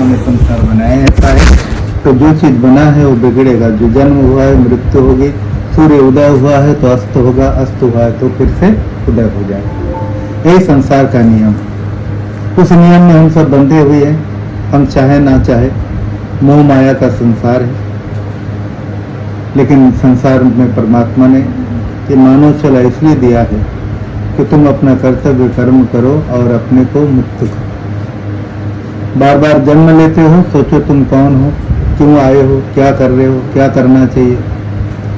ने संसार बनाया ऐसा है। तो जो चीज बना है वो बिगड़ेगा। जो जन्म हुआ है मृत्यु होगी, सूर्य उदय हुआ है तो अस्त होगा, अस्त हुआ है तो फिर से उदय हो जाएगा। यही संसार का नियम। उस नियम में हम सब बंधे हुए हैं, हम चाहे ना चाहे। मोह माया का संसार है, लेकिन संसार में परमात्मा ने ये मानव चला इसलिए दिया है कि तुम अपना कर्तव्य कर्म करो और अपने को मुक्त करो। बार बार जन्म लेते हो, सोचो तुम कौन हो, क्यों आए हो, क्या कर रहे हो, क्या करना चाहिए,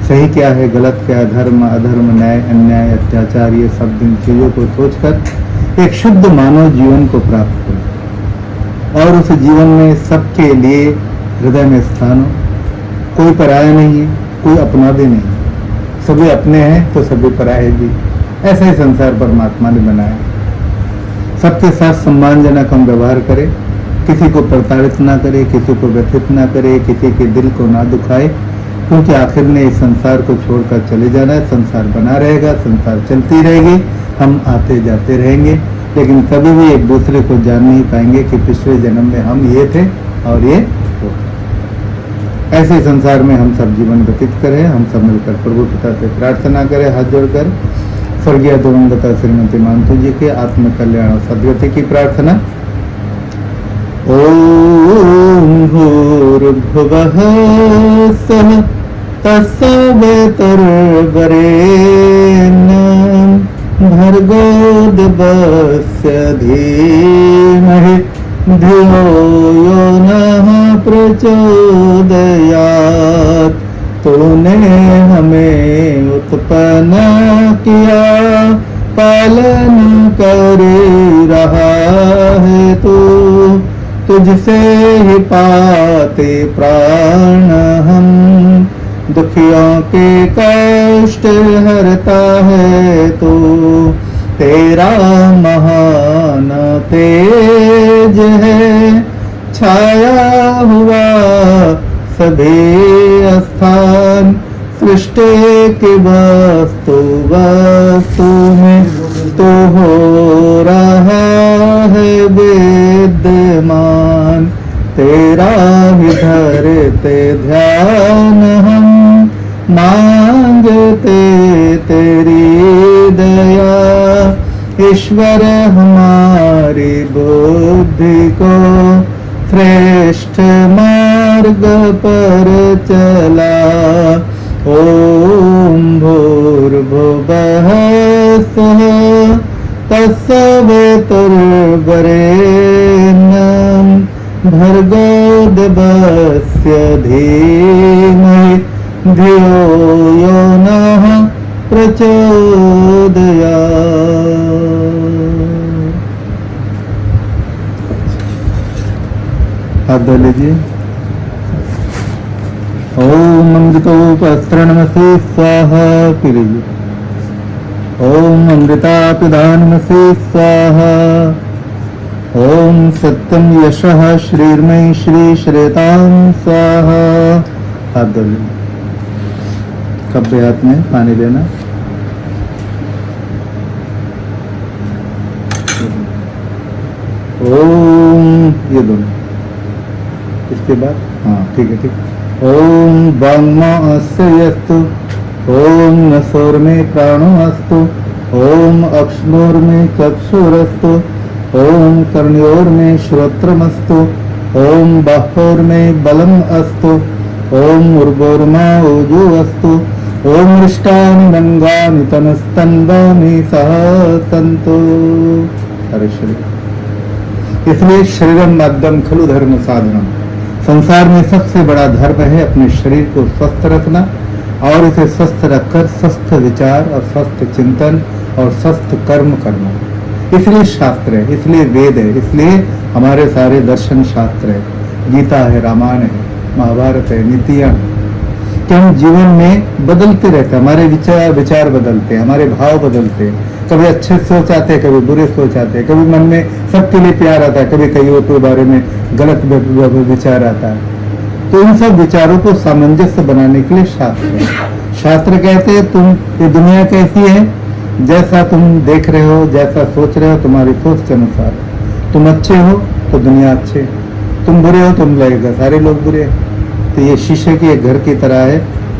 सही क्या है, गलत क्या है, धर्म अधर्म, न्याय अन्याय, अत्याचार, ये सब इन चीज़ों को सोचकर एक शुद्ध मानव जीवन को प्राप्त करो और उस जीवन में सबके लिए हृदय में स्थान हो। कोई पराया नहीं है, कोई अपना भी नहीं, सभी अपने हैं तो सभी पराये भी। ऐसा ही संसार परमात्मा ने बनाया। सबके साथ सम्मानजनक हम व्यवहार करें, किसी को प्रताड़ित ना करे, किसी को व्यथित ना करे, किसी के दिल को ना दुखाए, क्योंकि आखिर में इस संसार को छोड़कर चले जाना है। संसार बना रहेगा, संसार चलती रहेगी, हम आते जाते रहेंगे, लेकिन कभी भी एक दूसरे को जान नहीं पाएंगे कि पिछले जन्म में हम ये थे और ये वो। ऐसे संसार में हम सब जीवन व्यतीत करें। हम सब मिलकर प्रभु पिता से प्रार्थना करें, हाथ जोड़कर स्वर्गीय दिवंगता श्रीमती मानतू जी के आत्म कल्याण और सद्गति की प्रार्थना। ओम भूर्भुवः स्वः तत्सवितुर्वरेण्यं भर्गो देवस्य धीमहि धियो यो नः प्रचोदयात्। तूने हमें उत्पन्न किया, पालन कर रहा है तू, तुझसे ही पाते प्राण हम। दुखियों के कष्ट हरता है तू, तेरा महान तेज है छाया हुआ सभी स्थान। सृष्टि की वस्तु वस्तु में तो हो रहा है विद्यमान। तेरा ही धरते ध्यान हम, मांगते तेरी दया। ईश्वर हमारी बुद्धि को श्रेष्ठ मार्ग पर चला। ओम भूर्भुवः स्वः तत्सवितुर्वरेण्यं भर्गो देवस्य धीमहि धियो यो नः प्रचोदयात्। हाथ धो लीजिए। ओम अमृतोपस्त्रणमसि स्वाहा, पी लीजिए। ओम अमृतापिधानमसि स्वाहा। ओम सत्यम यशः श्रीर्मयि श्री श्रेतां स्वाहा। हाथ धो लीजिए। कब्बे हाथ में पानी लेना। ओम, ये दोनों, इसके बाद हाँ ठीक है ठीक। ओम ब्रह्मा अस्य यस्तु, ओम नसोर में प्राणो अस्तु, ओम अक्ष्णोर में चक्षुरस्तु, ओम कर्णयोर में श्रोत्रमस्तु, ओम बाहोर में बलम अस्तु, ओम उर्गोर्मा ओजो अस्तु, ओम मृष्टानि नंगानि तनस्तन्वानि सह सन्तु। हरे श्री। इसलिए शरीरम माध्यम खलु धर्म साधनम। संसार में सबसे बड़ा धर्म है अपने शरीर को स्वस्थ रखना और इसे स्वस्थ रखकर स्वस्थ विचार और स्वस्थ चिंतन और स्वस्थ कर्म करना। इसलिए शास्त्र है, इसलिए वेद है, इसलिए हमारे सारे दर्शन शास्त्र है। गीता है, रामायण है, महाभारत है, नीतियाँ। कि हम जीवन में बदलते रहते हैं, हमारे विचार बदलते हैं, हमारे भाव बदलते हैं। कभी अच्छे सोच आते हैं, कभी बुरे सोच आते हैं, कभी मन में सबके लिए प्यार आता है, कभी कईयों के बारे में गलत विचार आता है। तो इन सब विचारों को सामंजस्य बनाने के लिए शास्त्र है। शास्त्र कहते हैं तुम, ये दुनिया कैसी है, जैसा तुम देख रहे हो, जैसा सोच रहे हो, तुम्हारी सोच के अनुसार। तुम अच्छे हो तो दुनिया अच्छे, तुम बुरे हो तुम लगेगा सारे लोग बुरे हैं। तो ये शीशे की एक घर की तरह है,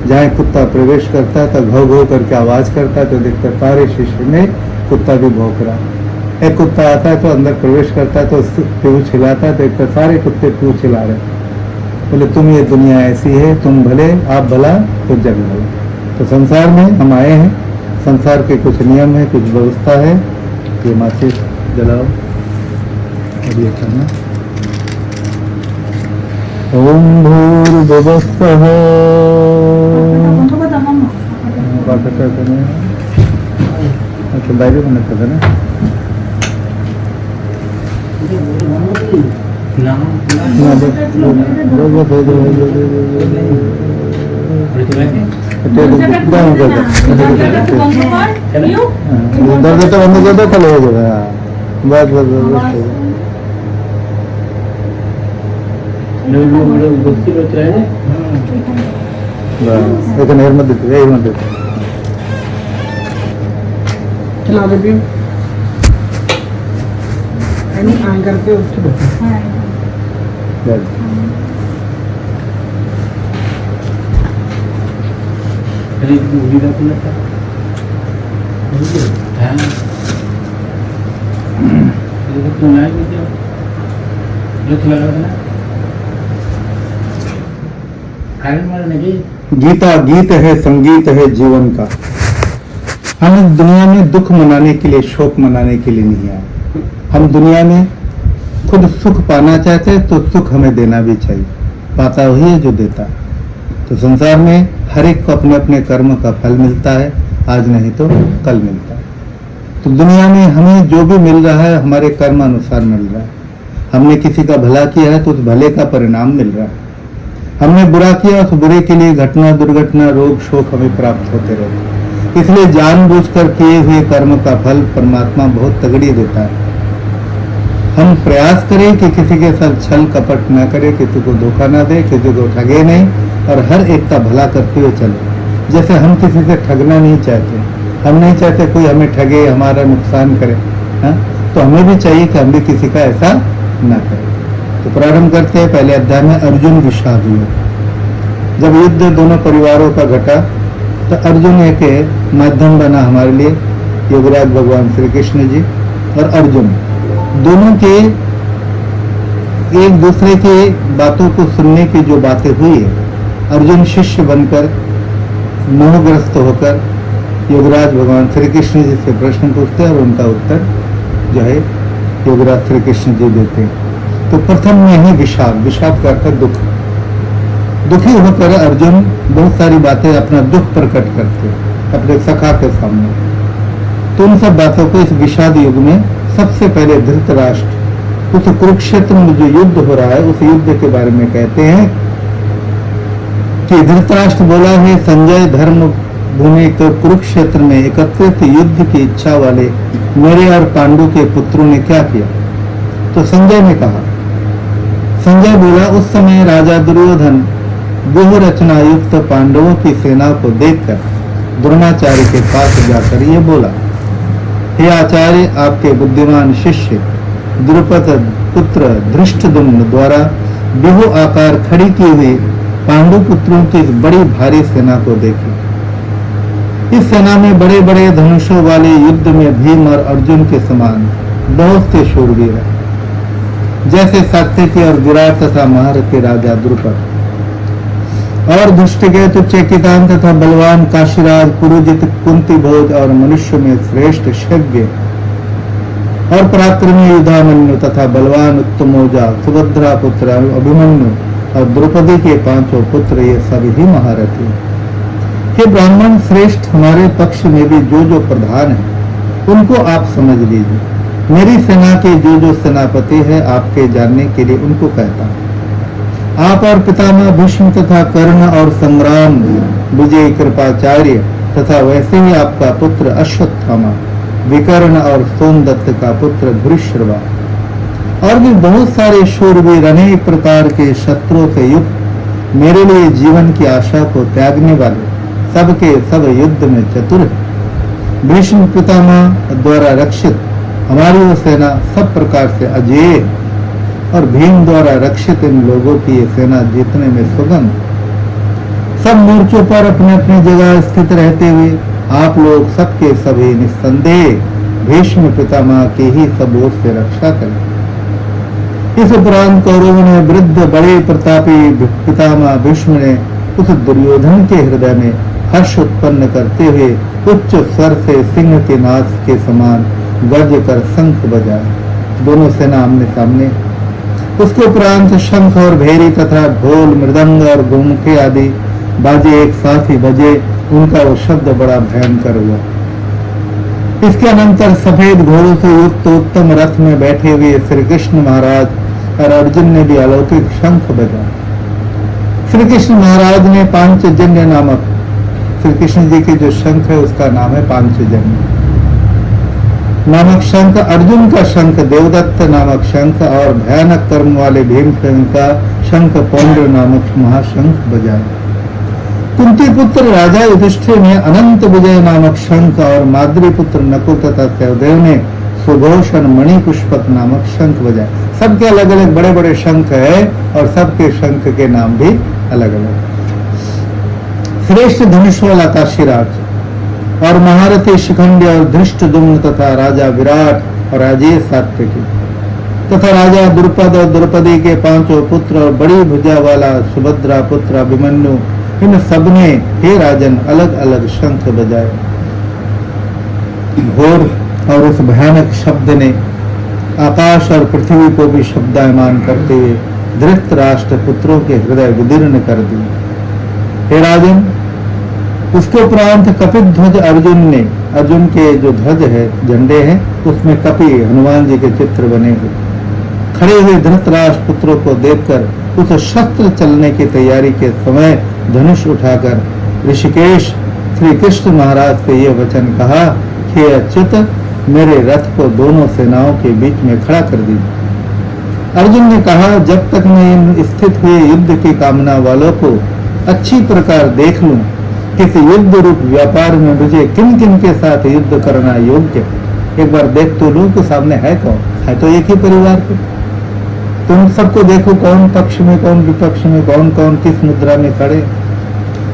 जहाँ एक कुत्ता प्रवेश करता है तो घाव घाव करके आवाज करता है, तो देखता है सारे शीशे में कुत्ता भी भौंक रहा है। एक कुत्ता आता है तो अंदर प्रवेश करता है तो पूंछ हिलाता है, देखता है सारे कुत्ते पूंछ हिला रहे। बोले तुम ये दुनिया ऐसी है, तुम भले आप भला तो जग भला। तो संसार में हम आए हैं, संसार के कुछ नियम है, कुछ व्यवस्था है। ये माचिस जलाओ और ये करना। ओम भूर्भुवः स्वः। अच्छा बाइबल में लिखा था ना। दर्द तो बंद कर दो कल हो जाएगा। बस बस बस एक नेर मत देते, यही मत देते। चला दे भी ऑन करके उसको गीता गीत है, संगीत है जीवन का। हम इस दुनिया में दुख मनाने के लिए, शोक मनाने के लिए नहीं आए। हम दुनिया में खुद सुख पाना चाहते हैं तो सुख हमें देना भी चाहिए। पाता वही है जो देता है। तो संसार में हर एक को अपने अपने कर्म का फल मिलता है, आज नहीं तो कल मिलता है। तो दुनिया में हमें जो भी मिल रहा है हमारे कर्म अनुसार मिल रहा है। हमने किसी का भला किया है तो उस भले का परिणाम मिल रहा है। हमने बुरा किया उस बुरे के लिए घटना, दुर्घटना, रोग, शोक हमें प्राप्त होते रहते। इसलिए जानबूझकर किए हुए कर्म का फल परमात्मा बहुत तगड़ी देता है। हम प्रयास करें कि किसी के साथ छल कपट न करें, किसी को धोखा न दे, किसी को ठगे नहीं और हर एक का भला करते हुए चले। जैसे हम किसी से ठगना नहीं चाहते, हम नहीं चाहते कोई हमें ठगे, हमारा नुकसान करे, हाँ? तो हमें भी चाहिए कि हम भी किसी का ऐसा न करें। तो प्रारंभ करते हैं पहले अध्याय में अर्जुन विषाद हुए। जब युद्ध दोनों परिवारों का घटा तो अर्जुन एक माध्यम बना हमारे लिए। योगराज भगवान श्री कृष्ण जी और अर्जुन दोनों के एक दूसरे के बातों को सुनने की जो बातें हुई है, अर्जुन शिष्य बनकर मोहग्रस्त होकर योगराज भगवान श्री कृष्ण जी से प्रश्न पूछते हैं और उनका उत्तर जो है योगराज श्री कृष्ण जी देते हैं। तो प्रथम में ही विषाद का अर्थ दुख। दुखी होकर अर्जुन बहुत सारी बातें अपना दुख प्रकट करते अपने सखा के सामने। तो उन सब बातों को इस विषाद युग में सबसे पहले धृतराष्ट्र उस कुरुक्षेत्र में जो युद्ध हो रहा है उस युद्ध के बारे में कहते हैं कि धृतराष्ट्र बोला है, संजय धर्म भूमि के कुरुक्षेत्र में एकत्रित युद्ध की इच्छा वाले मेरे और पांडु के पुत्रों ने क्या किया। तो संजय ने कहा, संजय बोला, उस समय राजा दुर्योधन व्यूह रचना युक्त पांडवों की सेना को देखकर द्रोणाचार्य के पास जाकर ये बोला, हे आचार्य, आपके बुद्धिमान शिष्य द्रुपद पुत्र धृष्टद्युम्न द्वारा व्यूह आकार खड़ी की हुई पांडु पुत्रों की इस बड़ी भारी सेना को देखिए। इस सेना में बड़े बड़े धनुषों वाले युद्ध में भीम और अर्जुन के समान बहुत से शूरवीर हैं, जैसे सात्यकी और विराट तथा महारथी राजा द्रुपद और धृष्टकेतु चेकितान तथा बलवान काशीराज पुरुजित कुंती भोज और मनुष्य में श्रेष्ठ शव्य और पराक्रमी युधामन्यु तथा बलवान उत्तमोजा सुभद्रा पुत्र अभिमन्यु और द्रौपदी के पांचों पुत्र ये सभी महारथी। हे ब्राह्मण श्रेष्ठ, हमारे पक्ष में भी जो प्रधान है उनको आप समझ लीजिए। मेरी सेना के जो सेनापति है आपके जानने के लिए उनको कहता हूँ। आप और पितामह भीष्म तथा कर्ण और संग्राम विजय कृपाचार्य तथा वैसे ही आपका पुत्र अश्वत्थामा, विकर्ण और सोमदत्त का पुत्र धृष्टवा और भी बहुत सारे शूरवीर अनेक प्रकार के शत्रुओं से युक्त मेरे लिए जीवन की आशा को त्यागने वाले सबके सब युद्ध में चतुर है। भीष्म पितामह द्वारा रक्षित हमारी वो सेना सब प्रकार से अजेय। और भीम द्वारा रक्षित इन लोगों की ये सेना जीतने में सुगम। सब मोर्चों पर अपने अपनी जगह स्थित रहते हुए आप लोग सबके सभी निस्संदेह भीष्म पितामह की ही सब ओर से रक्षा करें। इस उपरांत कौरवों ने वृद्ध बड़े प्रतापी पितामह भीष्म ने उस दुर्योधन के हृदय में हर्ष उत्पन्न करते हुए उच्च स्वर से सिंह के नाद के समान गर्ज कर शंख बजाया। दोनों सेना आमने सामने। उसके उपरांत शंख और भेरी तथा ढोल मृदंग और गोमुखे आदि बाजे एक साथ ही बजे। उनका वो शब्द बड़ा भयंकर हुआ। इसके अनंतर सफेद घोड़ों से युक्त उत्तम रथ में बैठे हुए श्री कृष्ण महाराज और अर्जुन ने भी अलौकिक शंख बजाया। श्री कृष्ण महाराज ने पांचजन्य नामक, श्री कृष्ण जी के जो शंख है उसका नाम है पांचजन्य नामक शंख, अर्जुन का शंख देवदत्त नामक शंख और भयानक कर्म वाले भीमसेन का शंख पौंड्र नामक महाशंख बजाया। कुंती पुत्र राजा युधिष्ठिर ने अनंत विजय नामक शंख और माद्री पुत्र नकुल तथा सहदेव ने सुघोषण मणि पुष्पक नामक शंख बजाए। सबके अलग अलग बड़े बड़े शंख है और सबके शंख के नाम भी अलग अलग। श्रेष्ठ धनुष वाला काशीराज और महारथी शिखंडी और धृष्टद्युम्न तथा राजा विराट और राजेश सात्विकी तथा राजा द्रुपद और द्रौपदी के पांचों पुत्र और बड़ी भुजा वाला सुभद्रा पुत्र अभिमन्यु, इन सबने हे राजन अलग अलग शंख बजाए। घोर और उस भयानक शब्द ने आकाश और पृथ्वी को भी शब्दायमान करते हुए धृतराष्ट्र पुत्रों के हृदय विदीर्ण कर दिए। हे राजन, उसके उपरांत कपिध्वज अर्जुन ने, अर्जुन के जो ध्वज है झंडे हैं उसमें कपि हनुमान जी के चित्र बने हुए खड़े हुए धृतराष्ट्र पुत्रों को देखकर उस शस्त्र चलने की तैयारी के समय धनुष उठाकर ऋषिकेश श्री कृष्ण महाराज से ये वचन कहा, हे अच्युत, मेरे रथ को दोनों सेनाओं के बीच में खड़ा कर दीजिए। अर्जुन ने कहा, जब तक मैं इन स्थित हुए युद्ध की कामना वालों को अच्छी प्रकार देख लूं, किस युद्ध रूप व्यापार में मुझे किन किन के साथ युद्ध करना योग्य, एक बार देख तो लूं कि सामने है कौन, है तो एक ही परिवार के। तुम सबको देखो कौन पक्ष में कौन विपक्ष में, कौन कौन किस मुद्रा में खड़े।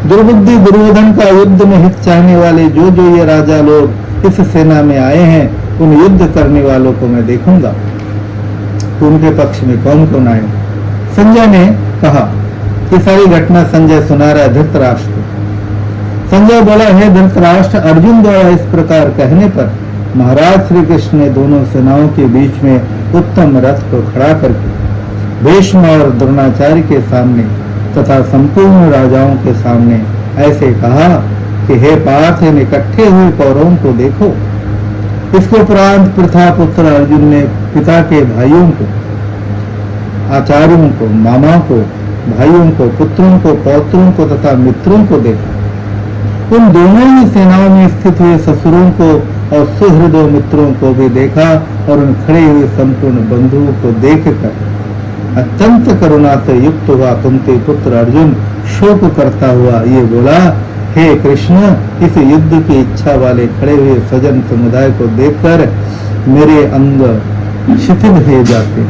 दुर्बुद्धि दुर्योधन का युद्ध में हित चाहने वाले जो जो ये राजा लोग इस सेना में आए हैं, उन युद्ध करने वालों को मैं देखूंगा उनके पक्ष में कौन कौन आए। संजय ने कहा, ये सारी घटना संजय सुना रहा है धृतराष्ट्र। संजय बोला, हे धृतराष्ट्र, अर्जुन द्वारा इस प्रकार कहने पर महाराज श्री कृष्ण ने दोनों सेनाओं के बीच में उत्तम रथ को खड़ा करके भीष्म और द्रोणाचार्य के सामने तथा संपूर्ण राजाओं के सामने ऐसे कहा कि हे पार्थ, इन इकट्ठे हुए कौरवों को देखो। इसके उपरांत पृथा पुत्र अर्जुन ने पिता के भाइयों को, आचार्यों को, मामा को, भाइयों को, पुत्रों को, पौत्रों को तथा मित्रों को देखा। उन दोनों ही सेनाओं में स्थित हुए ससुरों को और सुहृदों मित्रों को भी देखा और उन खड़े हुए संपूर्ण बंधुओं को देखकर अत्यंत करुणा से युक्त हुआ कुंती पुत्र अर्जुन शोक करता हुआ ये बोला, हे कृष्ण, इस युद्ध की इच्छा वाले खड़े हुए सजन समुदाय को देखकर मेरे अंग शिथिल हो जाते,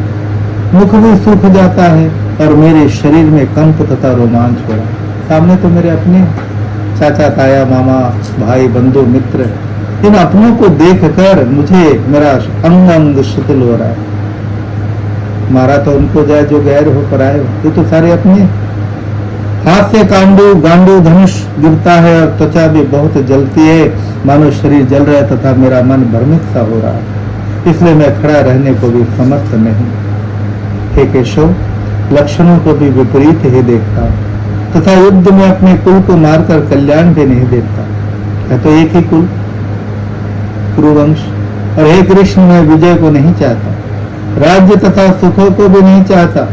मुख भी सूख जाता है और मेरे शरीर में कंप तथा रोमांच हो रहा। सामने तो मेरे अपने चाचा ताया मामा भाई बंधु मित्र, इन अपनों को देखकर मुझे मेरा अंग अंग शिथिल हो रहा है। मारा तो उनको जाए जो गैर हो पर आए, ये तो सारे अपने। हाथ से गांडू धनुष गिरता है और त्वचा भी बहुत जलती है, मानो शरीर जल रहा है तथा मेरा मन भ्रमित सा हो रहा है, इसलिए मैं खड़ा रहने को भी समर्थ नहीं। हे केशव, लक्षणों को भी विपरीत ही देखता तथा युद्ध में अपने कुल को मारकर कल्याण भी नहीं देखता। है तो एक ही कुल, कुरुवंश। और हे कृष्ण, मैं विजय को नहीं चाहता, राज्य तथा सुखों को भी नहीं चाहता।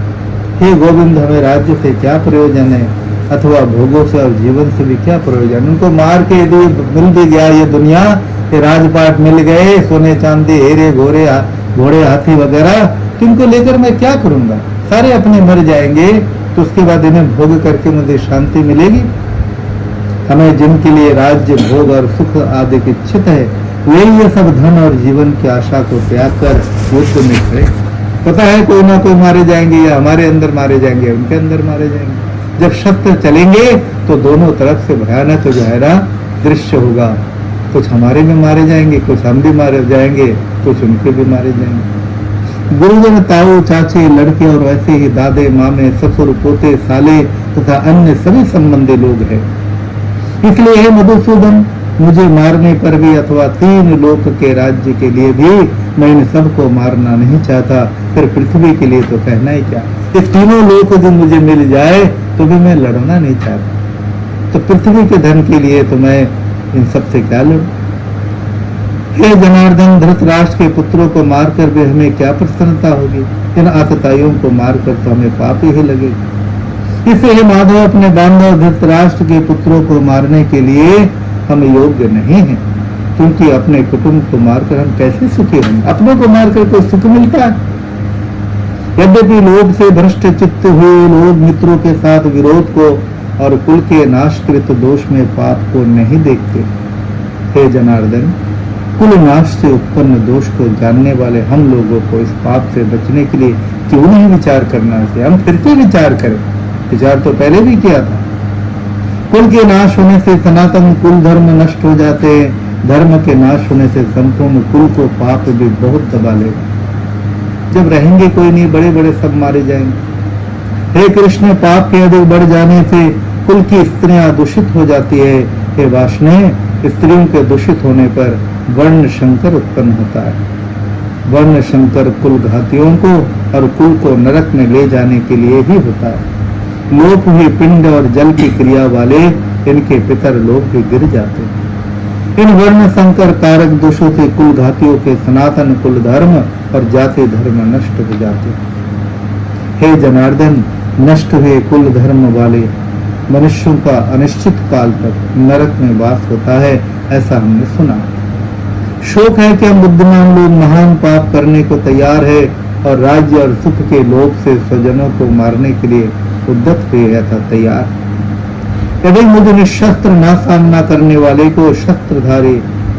हे गोविंद, हमें राज्य से क्या प्रयोजन है अथवा भोगों से और जीवन से भी क्या प्रयोजन। उनको मार के यदि मिल भी गया ये दुनिया के राजपाट मिल गए, सोने चांदी हीरे घोड़े हाथी वगैरह, तो इनको लेकर मैं क्या करूंगा। सारे अपने मर जाएंगे तो उसके बाद इन्हें भोग करके मुझे शांति मिलेगी। हमें जिनके लिए राज्य भोग और सुख आदि इच्छित है, वे ये सब धन और जीवन की आशा को त्याग कर युद्ध में खड़े। पता है कोई ना कोई मारे जाएंगे, या हमारे अंदर मारे जाएंगे, उनके अंदर मारे जाएंगे। जब शस्त्र चलेंगे तो दोनों तरफ से भयानक जो है ना दृश्य होगा। कुछ हमारे में मारे जाएंगे, कुछ हम भी मारे जाएंगे, कुछ उनके भी मारे जाएंगे। गुरुजन, ताऊ, चाचे, लड़के और वैसे ही दादे, मामे, ससुर, पोते, साले तथा अन्य सभी संबंधी लोग हैं। इसलिए हे मधुसूदन, मुझे मारने पर भी अथवा 3 लोक के राज्य के लिए भी मैं इन सबको मारना नहीं चाहता, फिर पृथ्वी के लिए तो कहना ही क्या। इस तीनों लोक यदि मुझे मिल जाए तो भी मैं लड़ना नहीं चाहता। तो पृथ्वी के धन के लिए तो मैं इन सबसे क्या लड़ूं। हे जनार्दन, धृतराष्ट्र के पुत्रों को मारकर भी हमें क्या प्रसन्नता होगी। इन आतताइयों को मारकर तो हमें पाप ही लगेगा। इसलिए माधव, अपने बांधव धृतराष्ट्र के पुत्रों को मारने के लिए हम योग्य नहीं हैं, क्योंकि अपने कुटुंब को मारकर हम कैसे सुखी होंगे। अपनों को मारकर कोई सुख मिलता है। यद्यपि लोभ से भ्रष्ट चित्त हुए लोग मित्रों के साथ विरोध को और कुल के नाशकृत दोष में पाप को नहीं देखते। हे जनार्दन, कुल नाश से उत्पन्न दोष को जानने वाले हम लोगों को इस पाप से बचने के लिए क्यों नहीं विचार करना चाहिए। हम फिर से विचार करें। विचार तो पहले भी किया था। कुल के नाश होने से सनातन कुल धर्म नष्ट हो जाते हैं। धर्म के नाश होने से संपूर्ण कुल को पाप भी बहुत दबा लेगा। जब रहेंगे कोई नहीं, बड़े बड़े सब मारे जाएंगे। हे कृष्ण, पाप के अधिक बढ़ जाने से कुल की स्त्रियां दूषित हो जाती है। हे वाष्णे, स्त्रियों के दूषित होने पर वर्ण शंकर उत्पन्न होता है। वर्ण शंकर कुल घातियों को और कुल को नरक में ले जाने के लिए ही होता है। लोप हुए पिंड और जल की क्रिया वाले इनके पितर लोग भी गिर जाते हैं। इन वर्ण संकर कारक दोषों से कुल घातियों के सनातन कुल धर्म और जाति धर्म नष्ट हो जाते हैं। हे जनार्दन, नष्ट हुए कुल धर्म वाले मनुष्यों का अनिश्चित काल तक नरक में वास होता है, ऐसा हमने सुना। शोक है कि हम बुद्धिमान लोग महान पाप करने को तैयार है और राज्य और सुख के लोभ से स्वजनों को मारने के लिए उद्यत हुए गया था तैयार। यदि मुझे निशस्त्र न सामना करने वाले को शस्त्रधारी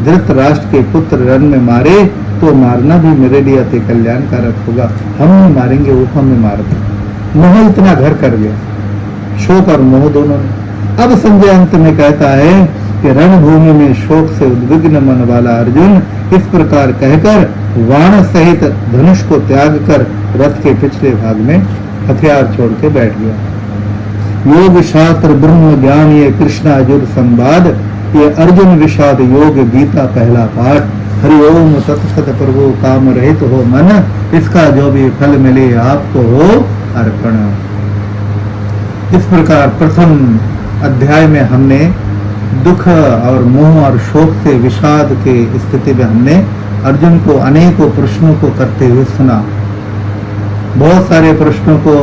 धृतराष्ट्र के पुत्र रण में मारे तो मारना भी मेरे लिए अति कल्याणकारक होगा। हम नहीं मारेंगे, वो हमें मार दे। मोह इतना घर कर गया, शोक और मोह दोनों ने। अब संजय अंत में कहता है कि रणभूमि में शोक से उद्विग्न मन वाला अर्जुन इस प्रकार कहकर वाण सहित धनुष को त्याग कर रथ के पिछले भाग में हथियार छोड़ के बैठ गया। योग शास्त्र ब्रह्म ज्ञान ये कृष्ण अर्जुन संवाद, ये अर्जुन विषाद योग गीता पहला पाठ। हरि ओम तत्सत प्रभु काम रहित हो मन, इसका जो भी फल मिले आपको हो अर्पण। इस प्रकार प्रथम अध्याय में हमने दुख और मोह और शोक से विषाद के स्थिति में हमने अर्जुन को अनेकों प्रश्नों को करते हुए सुना। बहुत सारे प्रश्नों को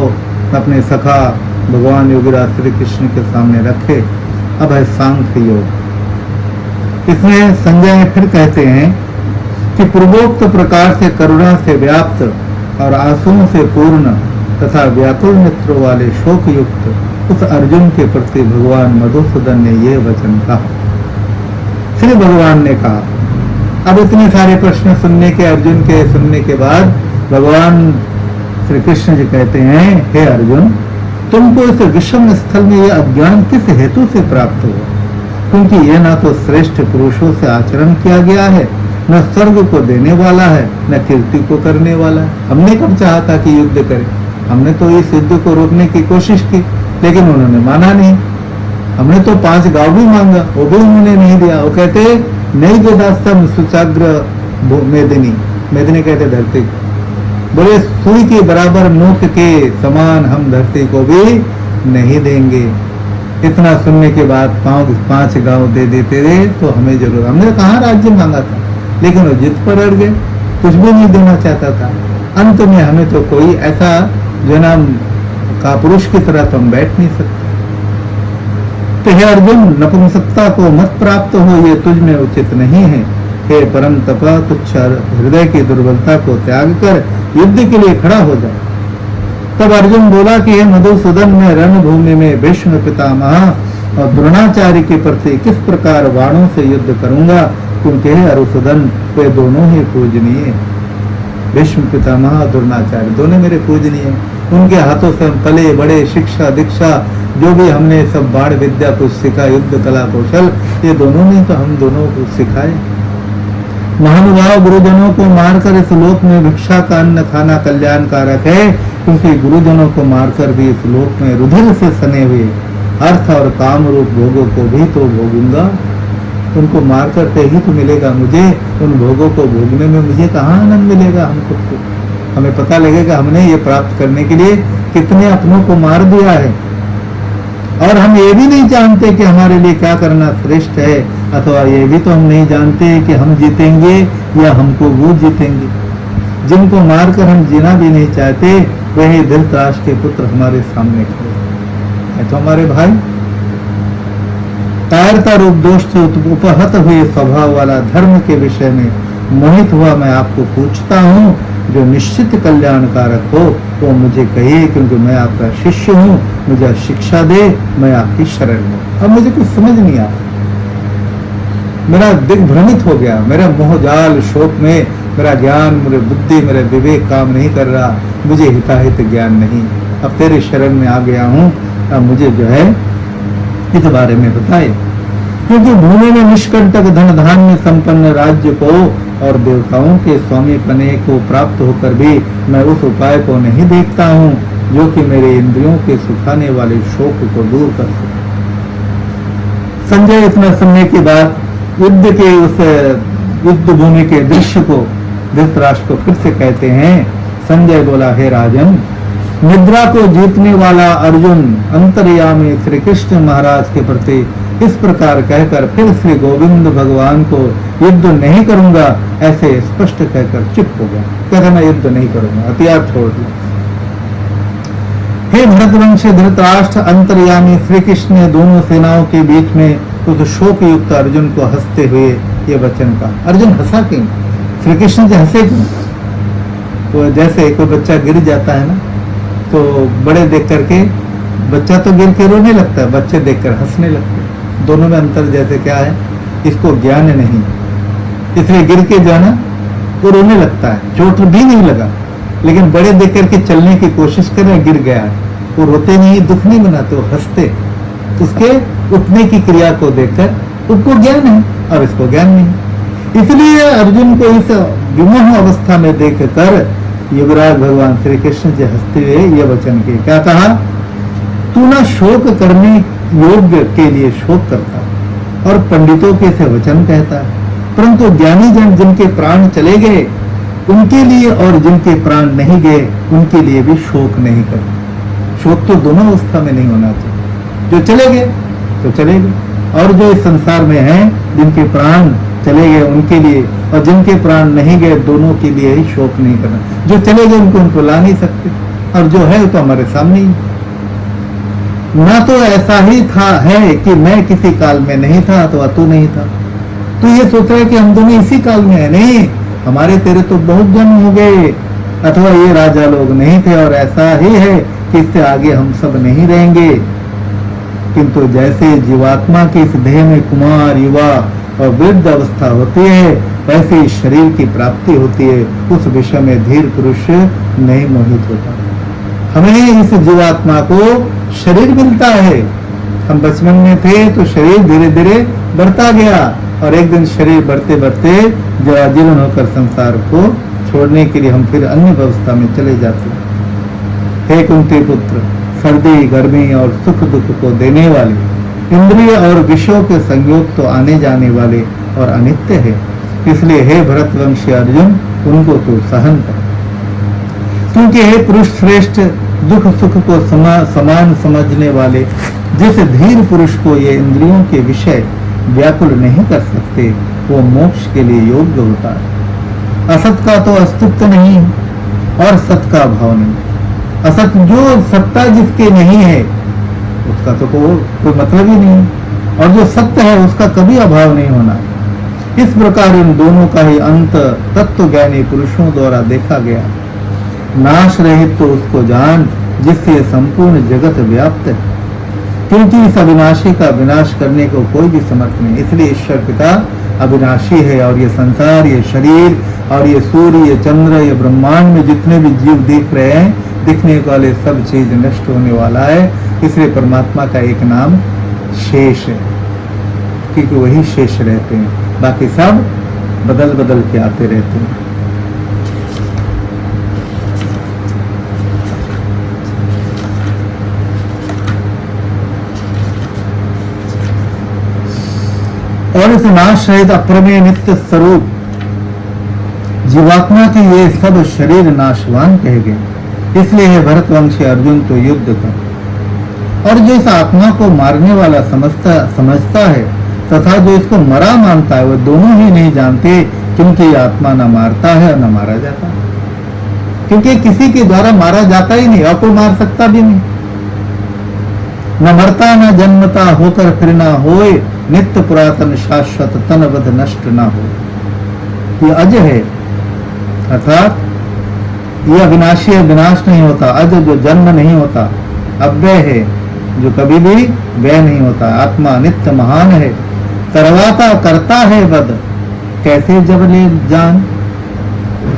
अपने सखा भगवान योगीराज श्री कृष्ण के सामने रखे। अब है सांख्य योग। इसमें संजय फिर कहते हैं कि पूर्वोक्त प्रकार से करुणा से व्याप्त और आंसुओं से पूर्ण तथा व्याकुल नेत्रों वाले शोक युक्त उस अर्जुन के प्रति भगवान मधुसूदन ने ये वचन कहा। श्री भगवान ने कहा, अब इतने सारे प्रश्न सुनने के अर्जुन के सुनने के बाद भगवान श्री कृष्ण जी कहते हैं, हे अर्जुन, तुमको इस विषम स्थल में यह अज्ञान किस हेतु से प्राप्त हुआ? क्योंकि यह ना तो श्रेष्ठ पुरुषों से आचरण किया गया है, न स्वर्ग को देने वाला है, न कीर्ति को करने वाला है। हमने कब चाहा था कि युद्ध करें? हमने तो इस युद्ध को रोकने की कोशिश की, लेकिन उन्होंने माना नहीं। हमने तो 5 गांव भी मांगा, वो भी उन्होंने नहीं दिया। वो कहते नहीं जो दास्तम सुचाग्र मेदिनी, मेदिनी कहते धरती, बोले सुई के बराबर नोक के समान हम धरती को भी नहीं देंगे। इतना सुनने के बाद 5 गांव दे देते थे तो हमें जरूर, हमने कहाँ राज्य मांगा था, लेकिन वो जिद पर अड़ गए, कुछ भी नहीं देना चाहता था। अंत में हमें तो कोई ऐसा जो नाम का पुरुष की तरह तो हम बैठ नहीं सकते। तो हे अर्जुन, नपुंसकता को मत प्राप्त हो, ये तुझ में उचित नहीं है। हे परम तपा, तुच्छ हृदय की दुर्बलता को त्याग कर युद्ध के लिए खड़ा हो जा। तब अर्जुन बोला कि हे मधुसूदन, मैं रणभूमि में भीष्म पितामह और द्रोणाचार्य के प्रति किस प्रकार बाणों से युद्ध करूंगा, क्योंकि हे अरुसुदन, वे दोनों ही पूजनीय। भीष्म पितामह द्रोणाचार्य दोनों मेरे पूजनीय हैं। उनके हाथों से हम पले बड़े, शिक्षा दीक्षा जो भी हमने सब बाण विद्या कुछ सीखा, युद्ध कला कौशल, ये दोनों ने तो हम दोनों को सिखाए। महानुभाव गुरुजनों को मारकर इस लोक में भिक्षा का अन्न खाना कल्याणकारक है, क्योंकि गुरुजनों को मारकर भी इस लोक में रुधिर से सने हुए अर्थ और काम रूप भोगों को भी तो भोगूंगा। उनको मार करते ही तो मिलेगा मुझे, उन भोगों को भोगने में मुझे कहाँ आनंद मिलेगा। हमको तो हमें पता लगेगा हमने ये प्राप्त करने के लिए कितने अपनों को मार दिया है, और हम ये भी नहीं जानते कि हमारे लिए क्या करना श्रेष्ठ है, अथवा ये भी तो हम नहीं जानते कि हम जीतेंगे या हमको वो जीतेंगे। जिनको मारकर हम जीना भी नहीं चाहते, वही धृतराष्ट्र के पुत्र हमारे सामने खड़े हैं। तो हमारे भाई, कायरता रूप दोष से उपहत हुए स्वभाव वाला धर्म के विषय में मोहित हुआ मैं आपको पूछता हूँ, जो निश्चित कल्याणकारक हो वो मुझे कहिए, क्योंकि मैं आपका शिष्य हूँ, मुझे शिक्षा दे, मैं आपकी शरण हूँ। अब मुझे कुछ समझ नहीं आया, मेरा दिग्भ्रमित हो गया, मेरा मोहजाल शोक में मेरा ज्ञान, मेरे बुद्धि, मेरे विवेक काम नहीं कर रहा, मुझे हिताहित ज्ञान नहीं। अब तेरे शरण में आ गया हूँ, अब मुझे जो है इस बारे में बताए, क्योंकि भूमि में निष्कंटक धन धान्य संपन्न राज्य को और देवताओं के स्वामी पने को प्राप्त होकर भी मैं उस उपाय को नहीं देखता हूँ जो कि मेरे इंद्रियों के सुखाने वाले शोक को दूर कर सके। संजय इतना सुनने के बाद युद्ध के उस युद्ध भूमि के दृश्य को धृतराष्ट्र को फिर से कहते हैं। संजय बोला, हे राजन, निद्रा को जीतने वाला अर्जुन अंतर्यामी श्री कृष्ण महाराज के प्रति इस प्रकार कहकर फिर श्री गोविंद भगवान को युद्ध नहीं करूंगा ऐसे स्पष्ट कहकर चुप हो गया। कहता मैं युद्ध नहीं करूंगा, हथियार छोड़ दिया। हे भरतवंशी धृतराष्ट्र, अंतर्यामी श्री कृष्ण ने दोनों सेनाओं के बीच में उस शोक युक्त अर्जुन को हंसते हुए ये वचन कहा। अर्जुन हंसा क्यों? श्री कृष्ण से हंसे क्यों? तो जैसे कोई बच्चा गिर जाता है ना, तो बड़े देख करके बच्चा तो गिर के रोने लगता है, बच्चे देखकर हंसने लगते हैं। दोनों में अंतर जैसे क्या है, इसको ज्ञान नहीं, इसलिए गिर के जाना वो रोने लगता है, चोट भी नहीं लगा, लेकिन बड़े देख करके चलने की कोशिश करें, गिर गया है, वो रोते नहीं, दुख नहीं मनाते, वो हंसते। उसके उठने की क्रिया को देखकर उनको ज्ञान है और इसको ज्ञान नहीं। इसलिए अर्जुन को इस विमोह अवस्था में देखकर युवराज भगवान श्री कृष्ण जी हंसते हुए यह वचन के क्या कहा, तू ना शोक करने योग्य के लिए शोक करता है और पंडितों के से वचन कहता है, परंतु ज्ञानी जन जिनके प्राण चले गए उनके लिए और जिनके प्राण नहीं गए उनके लिए भी शोक नहीं करता। शोक तो दोनों अवस्था में नहीं होना चाहिए, जो चले गए तो चले गए, और जो इस संसार में हैं जिनके प्राण चले गए उनके लिए और जिनके प्राण नहीं गए दोनों के लिए ही शोक नहीं करना। जो चले गए उनको उनको ला नहीं सकते, और जो है तो हमारे सामने ही। ना तो ऐसा ही था है कि मैं किसी काल में नहीं था अथवा तू नहीं था, तो ये सोच रहा है कि हम दोनों इसी काल में है। नहीं, हमारे तेरे तो बहुत जन्म हो गए, अथवा ये राजा लोग नहीं थे, और ऐसा ही है कि इससे आगे हम सब नहीं रहेंगे। किंतु जैसे जीवात्मा के इस देह में कुमार, युवा और वृद्ध अवस्था होती है, वैसे ही शरीर की प्राप्ति होती है, उस विषय में धीर पुरुष नहीं मोहित होता। हमें इस जीवात्मा को शरीर मिलता है, हम बचपन में थे तो शरीर धीरे धीरे बढ़ता गया, और एक दिन शरीर बढ़ते बढ़ते जराजीर्ण होकर संसार को छोड़ने के लिए हम फिर अन्य व्यवस्था में चले जाते हैं। हे कुंती पुत्र, सर्दी गर्मी और सुख दुख को देने वाले इंद्रिय और विषयों के संयोग तो आने जाने वाले और अनित्य है, इसलिए हे भरतवंशी अर्जुन उनको तो सहन कर, क्योंकि हे पुरुष श्रेष्ठ दुख सुख को समान समझने वाले जिस धीर पुरुष को ये इंद्रियों के विषय व्याकुल नहीं कर सकते वो मोक्ष के लिए योग्य होता है। असत का तो अस्तित्व नहीं और सत का भाव नहीं। असत जो सत्ता जिसके नहीं है उसका तो कोई मतलब ही नहीं, और जो सत्य है उसका कभी अभाव नहीं होना। इस प्रकार इन दोनों का ही अंत तत्व ज्ञानी पुरुषों द्वारा देखा गया। नाश रहित तो उसको जान जिससे संपूर्ण जगत व्याप्त है, क्योंकि इस अविनाशी का विनाश करने को कोई भी समर्थ नहीं। इसलिए ईश्वर पिता अविनाशी है। और ये संसार, ये शरीर और ये सूर्य, ये चंद्र, ये ब्रह्मांड में जितने भी जीव दिख रहे हैं, दिखने वाले सब चीज नष्ट होने वाला है। इसलिए परमात्मा का एक नाम शेष है, क्योंकि वही शेष रहते हैं, बाकी सब बदल बदल के आते रहते हैं। और इस नाश रहित अप्रमेय नित्य स्वरूप जीवात्मा के ये सब शरीर नाशवान कहे गए। इसलिए है भरतवंशी अर्जुन तो युद्ध कर। और जो इस आत्मा को मारने वाला समझता है तथा जो इसको मरा मानता है, वो दोनों ही नहीं जानते, क्योंकि ये आत्मा न मारता है और न मारा जाता है। क्योंकि किसी के द्वारा मारा जाता ही नहीं और कोई मार सकता भी नहीं। न मरता न जन्मता, होकर फिर ना होए, नित्य पुरातन शाश्वत तनवध नष्ट ना हो। ये अज है, अर्थात ये अविनाशी है, विनाश नहीं होता। अज जो जन्म नहीं होता, अव्यय है जो कभी भी व्यय नहीं होता। आत्मा नित्य महान है, करवाता करता है वध, कैसे जब ले जान।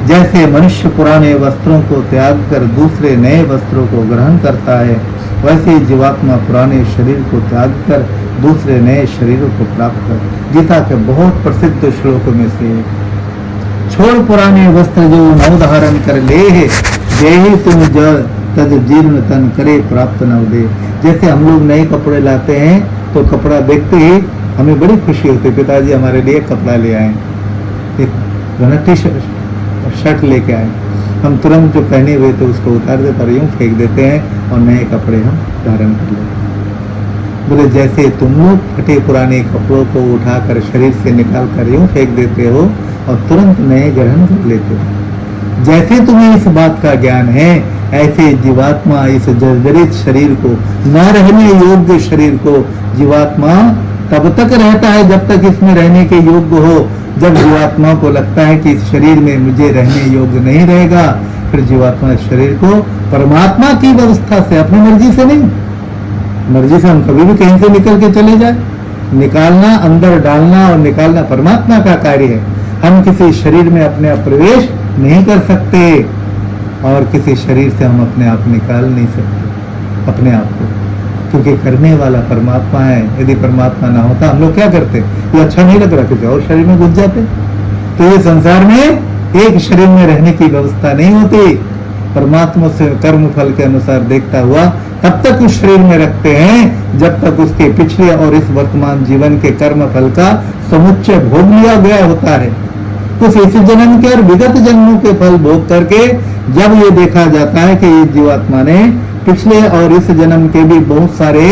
जैसे मनुष्य पुराने वस्त्रों को त्याग कर दूसरे नए वस्त्रों को ग्रहण करता है, वैसे ही जीवात्मा पुराने शरीर को त्याग कर दूसरे नए शरीरों को प्राप्त कर। गीता के बहुत प्रसिद्ध श्लोकों में से छोड़ पुराने वस्त्र जो नव धारण कर ले है, जेहि तुम तज जीर्ण तन करे प्राप्त न दे। जैसे हम लोग नए कपड़े लाते हैं तो कपड़ा देखते ही हमें बड़ी खुशी होती है, पिताजी हमारे लिए कपड़ा ले आए, एक टी शर्ट लेके आए, हम तुरंत जो पहने हुए थे उसको उतार देते और यूं फेंक देते हैं और नए कपड़े हम धारण कर लेते हैं। बोले जैसे तुम लोग फटे पुराने कपड़ों को उठाकर शरीर से निकाल कर यूं फेंक देते हो और तुरंत नए ग्रहण कर लेते हो। जैसे तुम्हें इस बात का ज्ञान है, ऐसे जीवात्मा इस जर्जरित शरीर को, न रहने योग्य शरीर को, जीवात्मा तब तक रहता है जब तक इसमें रहने के योग्य हो। जब जीवात्मा को लगता है कि इस शरीर में मुझे रहने योग्य नहीं रहेगा, फिर जीवात्मा इस शरीर को परमात्मा की व्यवस्था से, अपनी मर्जी से नहीं, मर्जी से हम कभी भी कहीं से निकल के चले जाए, निकालना, अंदर डालना और निकालना परमात्मा का कार्य है। हम किसी शरीर में अपने आप प्रवेश नहीं कर सकते और किसी शरीर से हम अपने आप निकाल नहीं सकते अपने आप को, क्योंकि करने वाला परमात्मा है। यदि परमात्मा ना होता हम लोग क्या करते, ये अच्छा नहीं लग रहा, किसी और शरीर में घुस जाते। तो ये संसार में एक शरीर में रहने की व्यवस्था नहीं होती। परमात्मा से कर्म फल के अनुसार देखता हुआ तब तक उस शरीर में रखते हैं जब तक उसके पिछले और इस वर्तमान जीवन के कर्म फल का समुच्चय भोग लिया गया होता है। कुछ इस जन्म के और विगत जन्मों के फल भोग करके जब ये देखा जाता है कि ये जीवात्मा ने पिछले और इस जन्म के भी बहुत सारे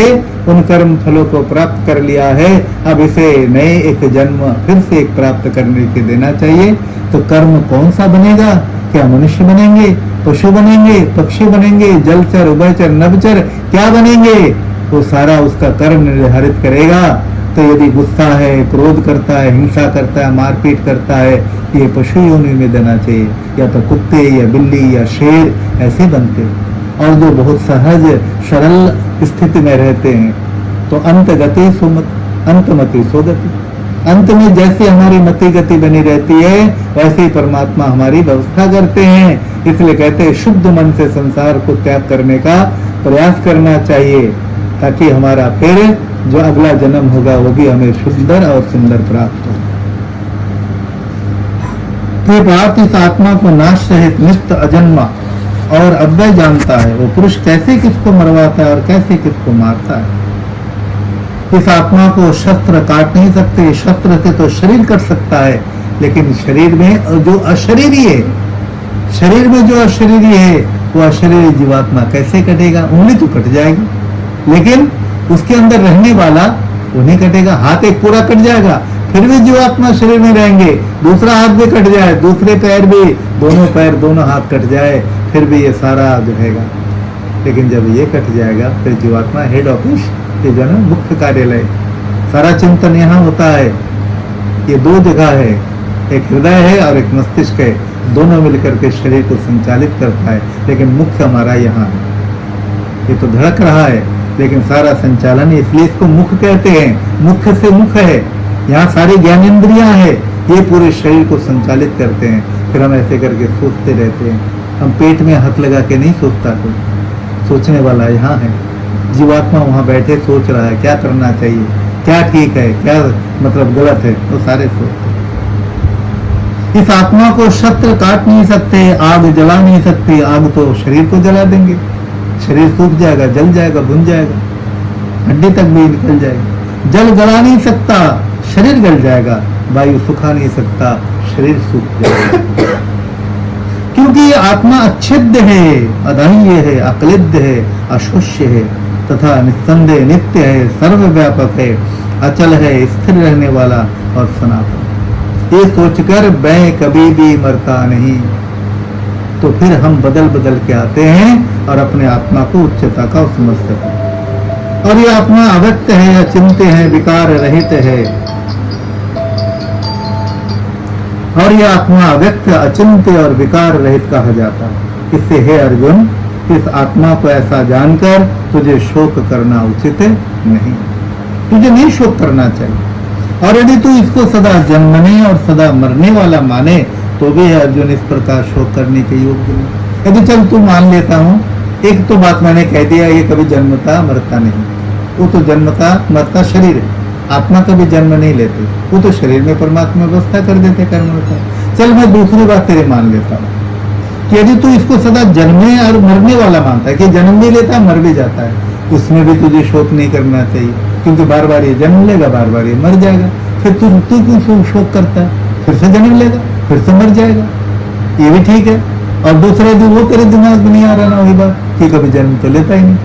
उन कर्म फलों को प्राप्त कर लिया है, अब इसे नए एक जन्म फिर से एक प्राप्त करने के देना चाहिए, तो कर्म कौन सा बनेगा? क्या मनुष्य बनेंगे, पशु बनेंगे, पक्षी बनेंगे, जलचर, उभयचर, नभचर, क्या बनेंगे? वो सारा उसका कर्म निर्धारित करेगा। तो यदि गुस्सा है, क्रोध करता है, हिंसा करता है, मारपीट करता है, ये पशु योनि में देना चाहिए, या तो कुत्ते या बिल्ली या शेर ऐसे बनते। और जो बहुत सहज सरल स्थिति में रहते हैं तो अंत गति सुमत, अंतमति सोगति, अंत में जैसे हमारी मति गति बनी रहती है वैसे ही परमात्मा हमारी व्यवस्था करते हैं। इसलिए कहते हैं शुद्ध मन से संसार को त्याग करने का प्रयास करना चाहिए, ताकि हमारा फिर जो अगला जन्म होगा वो भी हमें सुंदर और सुंदर प्राप्त हो। तो बात इस आत्मा को नाश रहित नित्य अजन्मा और अव्यय जानता है, वो पुरुष कैसे किसको मरवाता है और कैसे किसको मारता है। इस आत्मा को शस्त्र काट नहीं सकते, शस्त्र से तो शरीर कट सकता है, लेकिन शरीर में जो अशरीरी है, शरीर में जो अशरीरी है वो अशरीरी जीवात्मा कैसे कटेगा? उंगली तो कट जाएगी, लेकिन उसके अंदर रहने वाला वो नहीं कटेगा। हाथ एक पूरा कट जाएगा फिर भी जीवात्मा शरीर में रहेंगे, दूसरा हाथ भी कट जाए, दूसरे पैर भी, दोनों पैर दोनों हाथ कट जाए, फिर भी ये सारा जो हैगा। लेकिन जब ये कट जाएगा फिर जीवात्मा हेड ऑफिस, ये जो है मुख्य कार्यालय, सारा चिंतन यहाँ होता है। ये दो जगह है, एक हृदय है और एक मस्तिष्क है, दोनों मिलकर के शरीर को संचालित करता है, लेकिन मुख्य हमारा यहाँ है। ये तो धड़क रहा है लेकिन सारा संचालन, इसलिए इसको मुख कहते हैं, मुख्य से मुख है। यहाँ सारी ज्ञानेंद्रियां है, ये पूरे शरीर को संचालित करते हैं। फिर हम ऐसे करके सोचते रहते हैं। हम पेट में हाथ लगा के नहीं सोचता, कोई सोचने वाला यहाँ है। जीवात्मा वहाँ बैठे सोच रहा है क्या करना चाहिए, क्या ठीक है, क्या मतलब गलत है, वो सारे सोचते हैं। इस आत्मा को शस्त्र काट नहीं सकते, आग जला नहीं सकती। आग तो शरीर को जला देंगे, शरीर सूख जाएगा, जल जाएगा, भुन जाएगा, हड्डी तक भी निकल जाएगी। जल जला नहीं सकता, शरीर गल जाएगा। वायु सुखा नहीं सकता, शरीर सूख जाएगा। क्योंकि ये आत्मा अच्छेद्य है, अदह्य है, अक्लिद्य है, अशोष्य है तथा निस्संदेह नित्य है, सर्वव्यापक है, अचल है, स्थिर रहने वाला और सनातन। ये सोचकर मैं कभी भी मरता नहीं, तो फिर हम बदल बदल के आते हैं और अपने आत्मा को उच्चता का समझते हैं। और ये आत्मा अव्यक्त है, अचिंत्य है, विकार रहित है। और ये आत्मा अव्यक्त, अचिंत्य और विकार रहित कहा जाता है। इससे हे अर्जुन, इस आत्मा को ऐसा जानकर तुझे शोक करना उचित नहीं, तुझे नहीं शोक करना चाहिए। और यदि तू इसको सदा जन्मने और सदा मरने वाला माने तो भी अर्जुन इस प्रकार शोक करने के योग्य नहीं। यदि चल तू मान लेता हूँ, एक तो बात मैंने कह दिया, ये कभी जन्मता मरता नहीं, वो तो जन्मता मरता शरीर है, आत्मा कभी जन्म नहीं लेते, वो तो शरीर में परमात्मा व्यवस्था कर देते कर्म होता। चल मैं दूसरी बात तेरे मान लेता हूँ कि यदि तू इसको सदा जन्मने और मरने वाला मानता है कि जन्म भी लेता मर भी जाता है, उसमें भी तुझे शोक नहीं करना चाहिए, क्योंकि बार बार ये जन्म लेगा, बार बार ये मर जाएगा। फिर तू क्यों शोक करता है? फिर से जन्म लेगा, फिर से मर जाएगा, ये भी ठीक है। और दूसरा दिन वो तेरे दिमाग में नहीं आ रहा ना वही बात कि कभी जन्म तो लेता ही नहीं।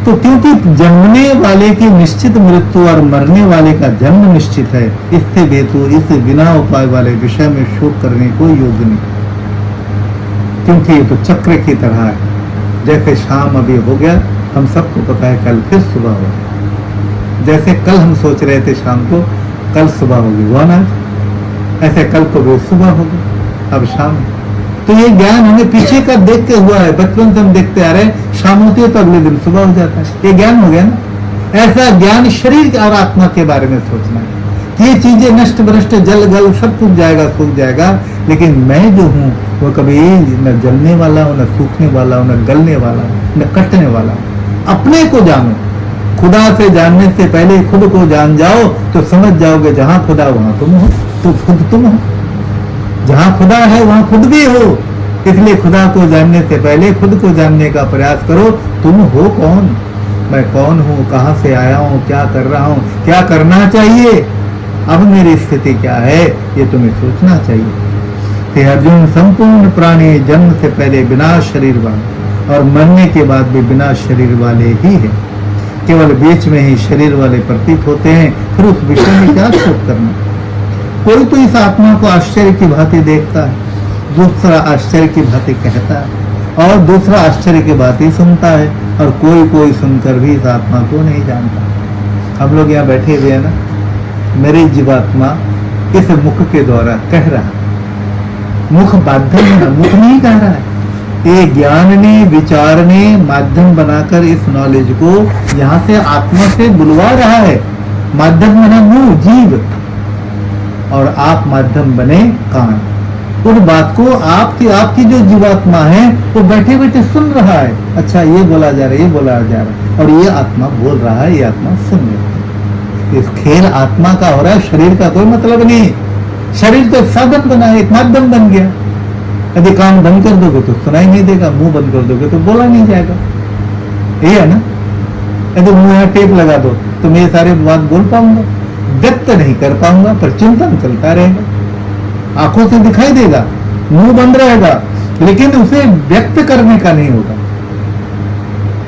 तो क्योंकि जन्मने वाले की निश्चित मृत्यु और मरने वाले का जन्म निश्चित है, इससे बेतु इस बिना उपाय वाले विषय में शोक करने को योग्य नहीं, क्योंकि ये तो चक्र की तरह है। जैसे शाम अभी हो गया, हम सबको पता है कल फिर सुबह होगी। जैसे कल हम सोच रहे थे शाम को, कल सुबह होगी, वो ना ऐसे कल को भी सुबह होगी, अब शाम। तो ये ज्ञान हमें पीछे का देख के हुआ है, बचपन से हम देखते आ रहे हैं, शाम होती है तो अगले दिन सुबह हो जाता है, ये ज्ञान हो गया ना। ऐसा ज्ञान शरीर और आत्मा के बारे में सोचना है। ये चीजें नष्ट भ्रष्ट जल गल सब कुछ जाएगा, सूख जाएगा, लेकिन मैं जो हूँ वो कभी न जलने वाला हूँ, न सूखने वाला हूँ, न गलने वाला हूँ, न कटने वाला हूँ। अपने को जानो, खुदा से जानने से पहले खुद को जान जाओ तो समझ जाओगे जहां खुदा वहां तुम हो, तो खुद तुम हो। जहां खुदा है वहां खुद भी हो। इसलिए खुदा को जानने से पहले खुद को जानने का प्रयास करो। तुम हो कौन, मैं कौन हूँ, कहाँ से आया हूँ, क्या कर रहा हूँ, क्या करना चाहिए, अब मेरी स्थिति क्या है, ये तुम्हें सोचना चाहिए। हे अर्जुन, संपूर्ण प्राणी जन्म से पहले बिना शरीर वाले और मरने के बाद भी बिना शरीर वाले ही है। केवल बीच में ही शरीर वाले प्रतीत होते हैं, फिर उस विषय में क्या शोक करना। कोई तो इस आत्मा को आश्चर्य की भांति देखता है, दूसरा आश्चर्य की भांति कहता है और दूसरा आश्चर्य की भांति सुनता है, और कोई कोई सुनकर भी इस आत्मा को नहीं जानता। हम लोग यहाँ बैठे हुए हैं ना, मेरी जीवात्मा इस मुख के द्वारा कह रहा है, मुख माध्यम है, मुख नहीं कह रहा है। ये ज्ञान ने, विचार ने माध्यम बनाकर इस नॉलेज को यहाँ से आत्मा से बुलवा रहा है। माध्यम बना मुंह, जीव, और आप माध्यम बने कान। उस बात को आपकी जो जीवात्मा है वो बैठे बैठे सुन रहा है। अच्छा, ये बोला जा रहा है, ये बोला जा रहा है, और ये आत्मा बोल रहा है, ये आत्मा सुन रहा है। इस खेल आत्मा का हो रहा है, शरीर का कोई मतलब नहीं। शरीर तो साधन बना है, एक माध्यम बन गया। यदि कान बंद कर दोगे तो सुनाई नहीं देगा, मुंह बंद कर दोगे तो बोला नहीं जाएगा, ये है ना। यदि मुंह टेप लगा दो तो मैं ये सारे बात बोल पाऊंगा, व्यक्त नहीं कर पाऊंगा, पर चिंतन चलता रहेगा। आंखों से दिखाई देगा, मुंह बंद रहेगा, लेकिन उसे व्यक्त करने का नहीं होगा।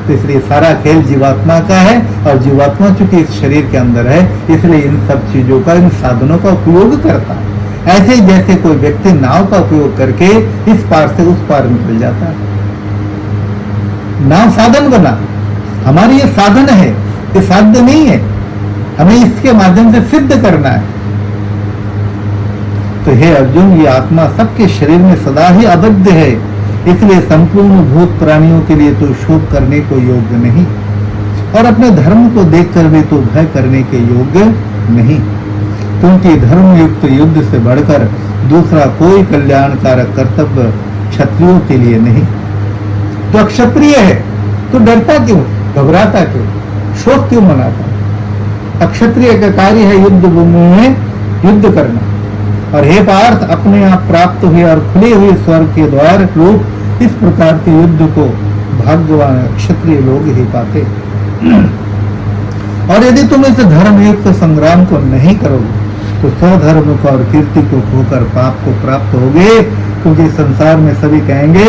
तो इसलिए सारा खेल जीवात्मा का है, और जीवात्मा चूंकि इस शरीर के अंदर है, इसलिए इन सब चीजों का, इन साधनों का उपयोग करता है। ऐसे जैसे कोई व्यक्ति नाव का उपयोग करके इस पार से उस पार निकल जाता है। नाव साधन बना, हमारी ये साधन है, ये साध्य नहीं है, हमें इसके माध्यम से सिद्ध करना है। तो हे अर्जुन, ये आत्मा सबके शरीर में सदा ही अबद्ध है, इसलिए संपूर्ण भूत प्राणियों के लिए तो शोक करने को योग्य नहीं, और अपने धर्म को देखकर भी तो भय करने के योग्य नहीं, क्योंकि धर्म युक्त युद्ध से बढ़कर दूसरा कोई कल्याणकारक कर्तव्य क्षत्रियों के लिए नहीं। तो अक्षत्रिय है तो डरता क्यों, घबराता क्यों, शोक क्यों मनाता? अक्षत्रिय का कार्य है युद्ध भूमि में युद्ध करना। और हे पार्थ, अपने आप प्राप्त हुए और खुले हुए स्वर्ग के द्वार रूप इस प्रकार के युद्ध को भाग्यवान क्षत्रिय लोग ही पाते। और यदि तुम इस धर्मयुक्त संग्राम को नहीं करोगे तो स्वधर्म को और कीर्ति को खोकर पाप को प्राप्त होगे, क्योंकि संसार में सभी कहेंगे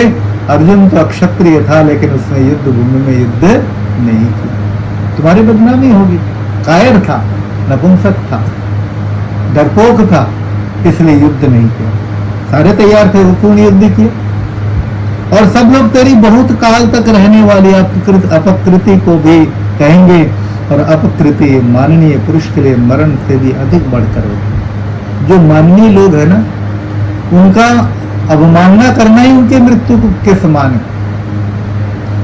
अर्जुन तो अक्षत्रिय था लेकिन उसने युद्ध भूमि में युद्ध नहीं किया। तुम्हारी बदनामी होगी, कायर था, नपुंसक था, डरपोक था, इसलिए युद्ध नहीं किया। सारे तैयार थे, पूर्ण युद्ध किए। और सब लोग तेरी बहुत काल तक रहने वाली अपकृति को भी कहेंगे, और अपकृति माननीय पुरुष के लिए मरण से भी अधिक बढ़कर होगी। जो माननीय लोग है ना, उनका अवमानना करना ही उनके मृत्यु के समान है।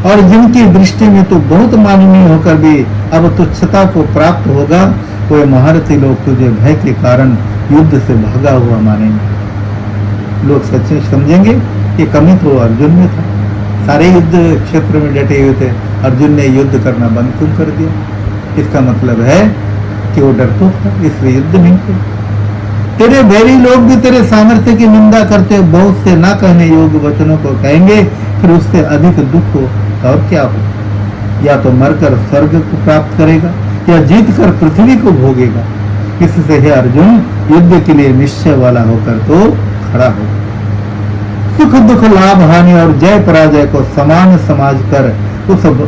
और जिनकी दृष्टि में तो बहुत माननीय होकर भी अब तुच्छता को प्राप्त होगा, तो महारथी लोग तुझे भय के कारण युद्ध से भागा हुआ मानेंगे। लोग सच्चे समझेंगे कि कमी तो अर्जुन में था, सारे युद्ध क्षेत्र में डटे हुए थे, अर्जुन ने युद्ध करना बंद क्यों कर दिया? इसका मतलब है कि वो डरपोक था, इसलिए युद्ध नहीं किया। तेरे बैरी लोग भी तेरे सामर्थ्य की निंदा करते, बहुत से ना कहने योग्य वचनों को कहेंगे, फिर उससे अधिक दुख हो और क्या हो? या तो मरकर स्वर्ग को प्राप्त करेगा या जीत कर पृथ्वी को भोगेगा। इससे है अर्जुन युद्ध के लिए निश्चय वाला होकर तो खड़ा हो। सुख दुख लाभ हानि और जय पराजय को समान समझ कर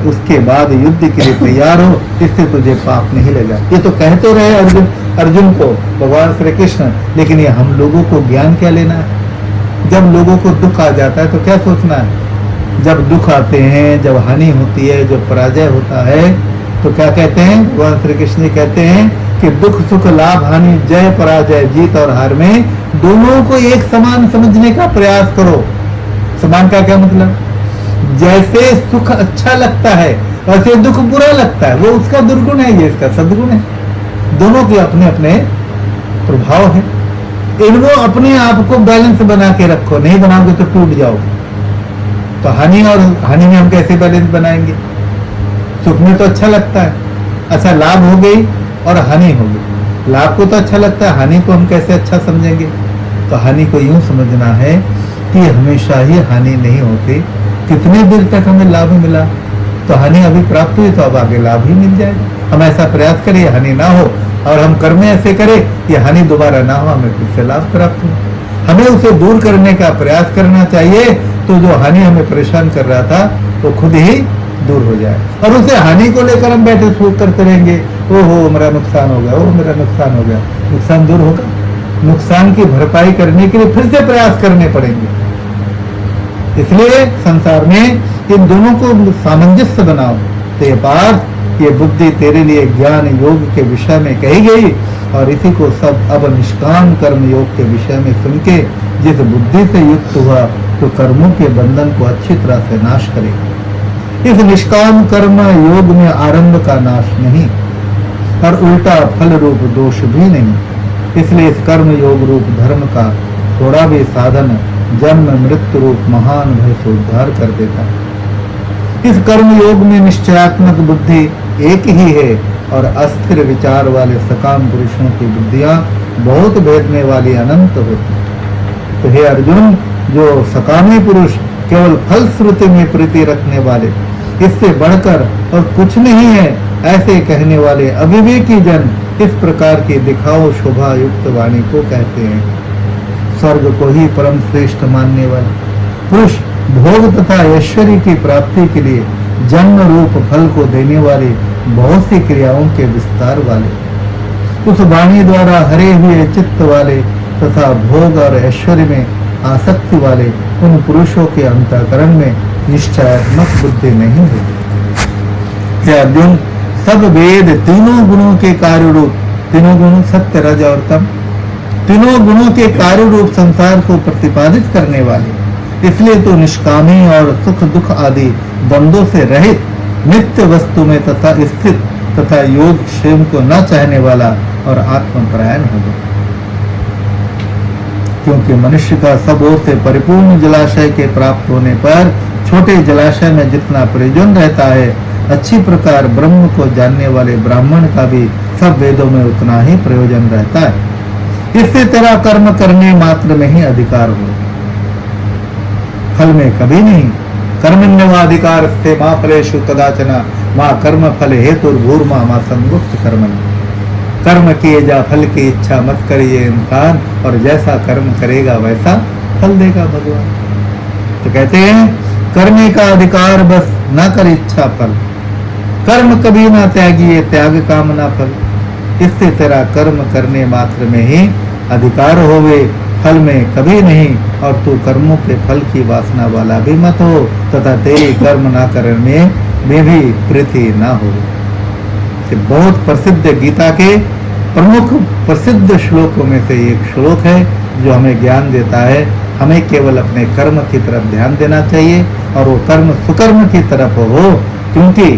उसके बाद युद्ध के लिए तैयार हो, इससे तुझे पाप नहीं लगा। ये तो कहते रहे अर्जुन को भगवान श्री कृष्ण, लेकिन ये हम लोगों को ज्ञान क्या लेना है? जब लोगों को दुख आ जाता है तो क्या सोचना है? जब दुख आते हैं, जब हानि होती है, जब पराजय होता है, तो क्या कहते हैं? भगवान श्री कृष्ण जी कहते हैं कि दुख सुख लाभ हानि जय पराजय जीत और हार में दोनों को एक समान समझने का प्रयास करो। समान का क्या मतलब? जैसे सुख अच्छा लगता है वैसे दुख बुरा लगता है, वो उसका दुर्गुण है, ये इसका सद्गुण है। दोनों के अपने अपने प्रभाव है। इनको अपने आप को बैलेंस बना के रखो, नहीं बनाओगे तो टूट जाओगे। तो हानि और हानि में हम कैसे बैलेंस बनाएंगे? सुख में तो अच्छा लगता है, अच्छा लाभ हो गई और हानि हो गई। लाभ को तो अच्छा लगता है, हानि को हम कैसे अच्छा समझेंगे? तो हानि को यूं समझना है कि हमेशा ही हानि नहीं होती, कितने देर तक हमें लाभ मिला, तो हानि अभी प्राप्त हुई तो अब आगे लाभ ही मिल जाएगा। हम ऐसा प्रयास करें हानि ना हो, और हम कर्म ऐसे करें कि हानि दोबारा ना हो, हमें फिर से लाभ प्राप्त हो। हमें उसे दूर करने का प्रयास करना चाहिए, तो जो हानि हमें परेशान कर रहा था वो खुद ही दूर हो जाए। और उसे हानि को लेकर हम बैठे सोच करते रहेंगे, ओहो मेरा नुकसान हो गया, ओह मेरा नुकसान हो गया। नुकसान दूर होगा, नुकसान की भरपाई करने के लिए फिर से प्रयास करने पड़ेंगे। इसलिए संसार में इन दोनों को सामंजस्य बनाओ। तो ये पार्थ, ये बुद्धि तेरे लिए ज्ञान योग के विषय में कही गई, और इसी को सब अब निष्काम कर्म योग के विषय में सुन के जिस बुद्धि से युक्त हुआ तो कर्मों के बंधन को अच्छी तरह से नाश करेगा। इस निष्काम कर्म योग में आरंभ का नाश नहीं और उल्टा फल रूप दोष भी नहीं। इसलिए इस कर्म योग रूप धर्म का थोड़ा भी साधन जन्म मृत्यु रूप महान भय से उद्धार कर देता है। इस कर्म योग में निश्चयात्मक बुद्धि एक ही है, और अस्थिर विचार वाले सकाम पुरुषों की बुद्धियां बहुत भेदने वाली अनंत होती। तो हे अर्जुन, जो सकामी पुरुष केवल फल श्रुति में प्रीति रखने वाले, इससे बढ़कर और कुछ नहीं है ऐसे कहने वाले अविवेकी जन इस प्रकार की दिखाओ शोभा युक्त वाणी को कहते हैं। स्वर्ग को ही परम श्रेष्ठ मानने वाले पुरुष भोग तथा ऐश्वर्य की प्राप्ति के लिए जन्म रूप फल को देने वाले बहुत सी क्रियाओं के विस्तार वाले, उस वाणी द्वारा हरे हुए चित्त वाले तथा भोग और ऐश्वर्य में आसक्ति वाले उन पुरुषों के अंतःकरण में निश्चयात्मक बुद्धि नहीं होती। अर्जुन, सब वेद तीनों गुणों के कार्य रूप, तीनों गुण सत्य रज और तम, तीनों गुणों के कार्य रूप संसार को प्रतिपादित करने वाले, इसलिए तो निष्कामी और सुख दुख आदि द्वंद्वों से रहित नित्य वस्तु में तथा स्थित तथा योग क्षेम को न चाहने वाला और आत्मपरायण हो गए। क्योंकि मनुष्य का सब ओर से परिपूर्ण जलाशय के प्राप्त होने पर छोटे जलाशय में जितना प्रयोजन रहता है, अच्छी प्रकार ब्रह्म को जानने वाले ब्राह्मण का भी सब वेदों में उतना ही प्रयोजन रहता है। इससे तेरा कर्म करने मात्र में ही अधिकार हो, फल में कभी नहीं। कर्मण्यवाधिकार स्थे मां फलेषु कदाचन मां कर्म फल हेतुर्भूर्मा मां संगुप्त कर्मणि। कर्म किए जा, फल की इच्छा मत करिए इंसान, और जैसा कर्म करेगा वैसा फल देगा भगवान। तो कहते हैं करने का अधिकार बस, ना कर इच्छा फल। कर्म कभी ना त्यागिए, त्याग कामना फल। इससे तेरा कर्म करने मात्र में ही अधिकार होवे, फल में कभी नहीं। और तू कर्मों के फल की वासना वाला भी मत हो, तथा तेरी कर्म ना करने में भी प्रीति ना हो। बहुत प्रसिद्ध गीता के प्रमुख प्रसिद्ध श्लोकों में से एक श्लोक है जो हमें ज्ञान देता है। हमें केवल अपने कर्म की तरफ ध्यान देना चाहिए, और वो कर्म सुकर्म की तरफ हो, क्योंकि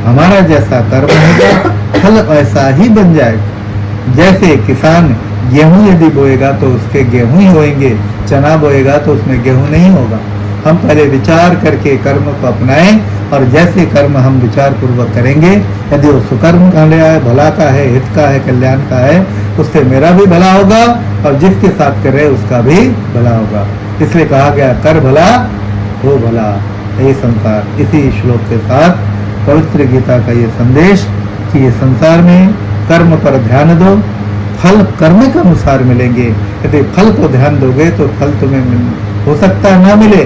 हमारा जैसा कर्म होगा फल ऐसा ही बन जाएगा। जैसे किसान गेहूं यदि बोएगा तो उसके गेहूं ही होंगे, चना बोएगा तो उसमें गेहूं नहीं होगा। हम पहले विचार करके कर्म को अपनाएं, और जैसे कर्म हम विचार पूर्वक करेंगे, यदि वो सुकर्म का है, भला का है, हित का है, कल्याण का है, उससे मेरा भी भला होगा, और जिसके साथ कर रहे उसका भी भला होगा। इसलिए कहा गया कर भला हो भला, ये संसार। इसी श्लोक के साथ पवित्र गीता का ये संदेश कि ये संसार में कर्म पर ध्यान दो, फल कर्म के अनुसार मिलेंगे। यदि फल को ध्यान दोगे तो फल तुम्हें हो सकता है ना मिले,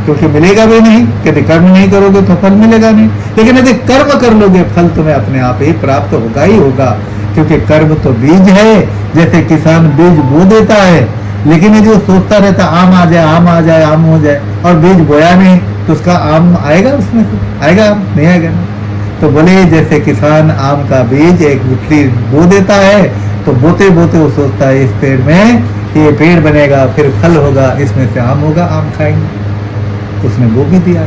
क्योंकि मिलेगा भी नहीं। यदि कर्म नहीं करोगे तो फल मिलेगा नहीं, लेकिन यदि कर्म कर लोगे फल तुम्हें अपने आप ही प्राप्त होगा ही होगा, क्योंकि कर्म तो बीज है। जैसे किसान बीज बो देता है, लेकिन यदि वो सोचता रहता आम आ जाए, आम आ जाए, आम हो जाए, और बीज बोया नहीं, तो उसका आम आएगा, उसमें आएगा आम नहीं आएगा नहीं। तो बोले जैसे किसान आम का बीज एक गुठली बो देता है, तो बोते बोते वो सोचता है इस पेड़ में ये पेड़ बनेगा, फिर फल होगा, इसमें से आम होगा, आम खाएंगे, उसने बो भी दिया।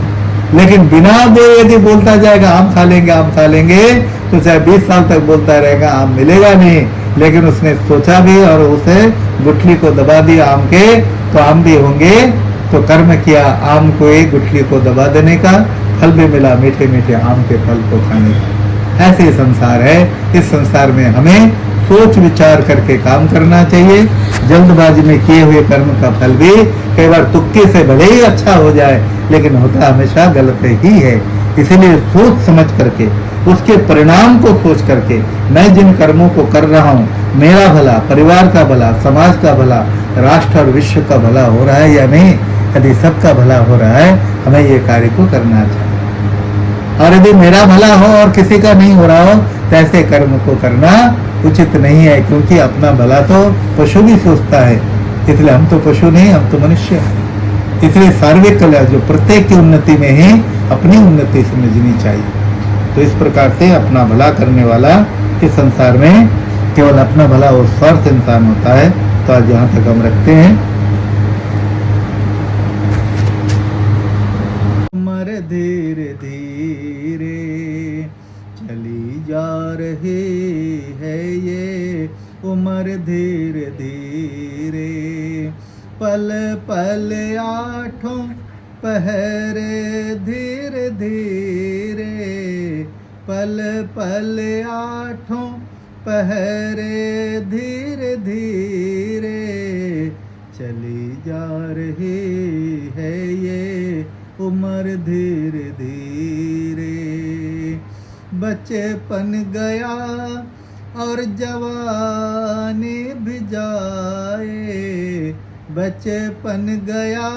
लेकिन बिना बोए यदि बोलता जाएगा आम खा लेंगे, आम खा लेंगे, तो चाहे 20 साल तक बोलता रहेगा, आम मिलेगा नहीं। लेकिन उसने सोचा भी और उसे गुठली को दबा दिया आम के, तो आम भी होंगे। तो कर्म किया आम को एक गुठली को दबा देने का, फल भी मिला, मीठे मीठे आम के फल को खाने का। ऐसे संसार है। इस संसार में हमें सोच विचार करके काम करना चाहिए। जल्दबाजी में किए हुए कर्म का फल भी कई बार तुक्के से भले ही अच्छा हो जाए, लेकिन होता हमेशा गलत ही है। इसीलिए सोच समझ करके, उसके परिणाम को सोच करके, मैं जिन कर्मों को कर रहा हूँ, मेरा भला, परिवार का भला, समाज का भला, राष्ट्र और विश्व का भला हो रहा है या नहीं। यदि सबका भला हो रहा है, हमें ये कार्य को करना चाहिए। और यदि मेरा भला हो और किसी का नहीं हो रहा हो, तो ऐसे कर्म को करना उचित नहीं है, क्योंकि अपना भला तो पशु भी सोचता है। इसलिए हम तो पशु नहीं, हम तो मनुष्य हैं। इसलिए सार्वत्रिक कल्याण, जो प्रत्येक की उन्नति में ही अपनी उन्नति समझनी चाहिए। तो इस प्रकार से अपना भला करने वाला इस संसार में केवल अपना भला और स्वार्थ इंसान होता है। तो आज यहाँ तक हम रखते हैं। उम्र धीरे धीरे चली जा रही है, ये उम्र धीरे धीरे, पल पल आठों पहरे धीरे धीरे, पल पल आठों पहरे धीरे धीरे, चली जा रही है ये उम्र धीरे धीरे। बचपन गया और जवानी भी जाए, बचपन गया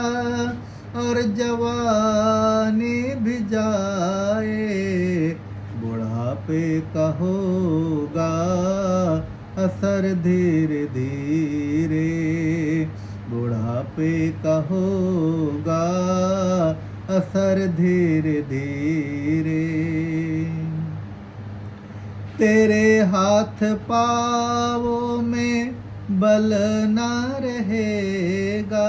और जवानी भी जाए, बुढ़ापे का होगा असर धीरे धीरे, बुढ़ापे का होगा असर धीरे धीरे। तेरे हाथ पाँवों में बल ना रहेगा,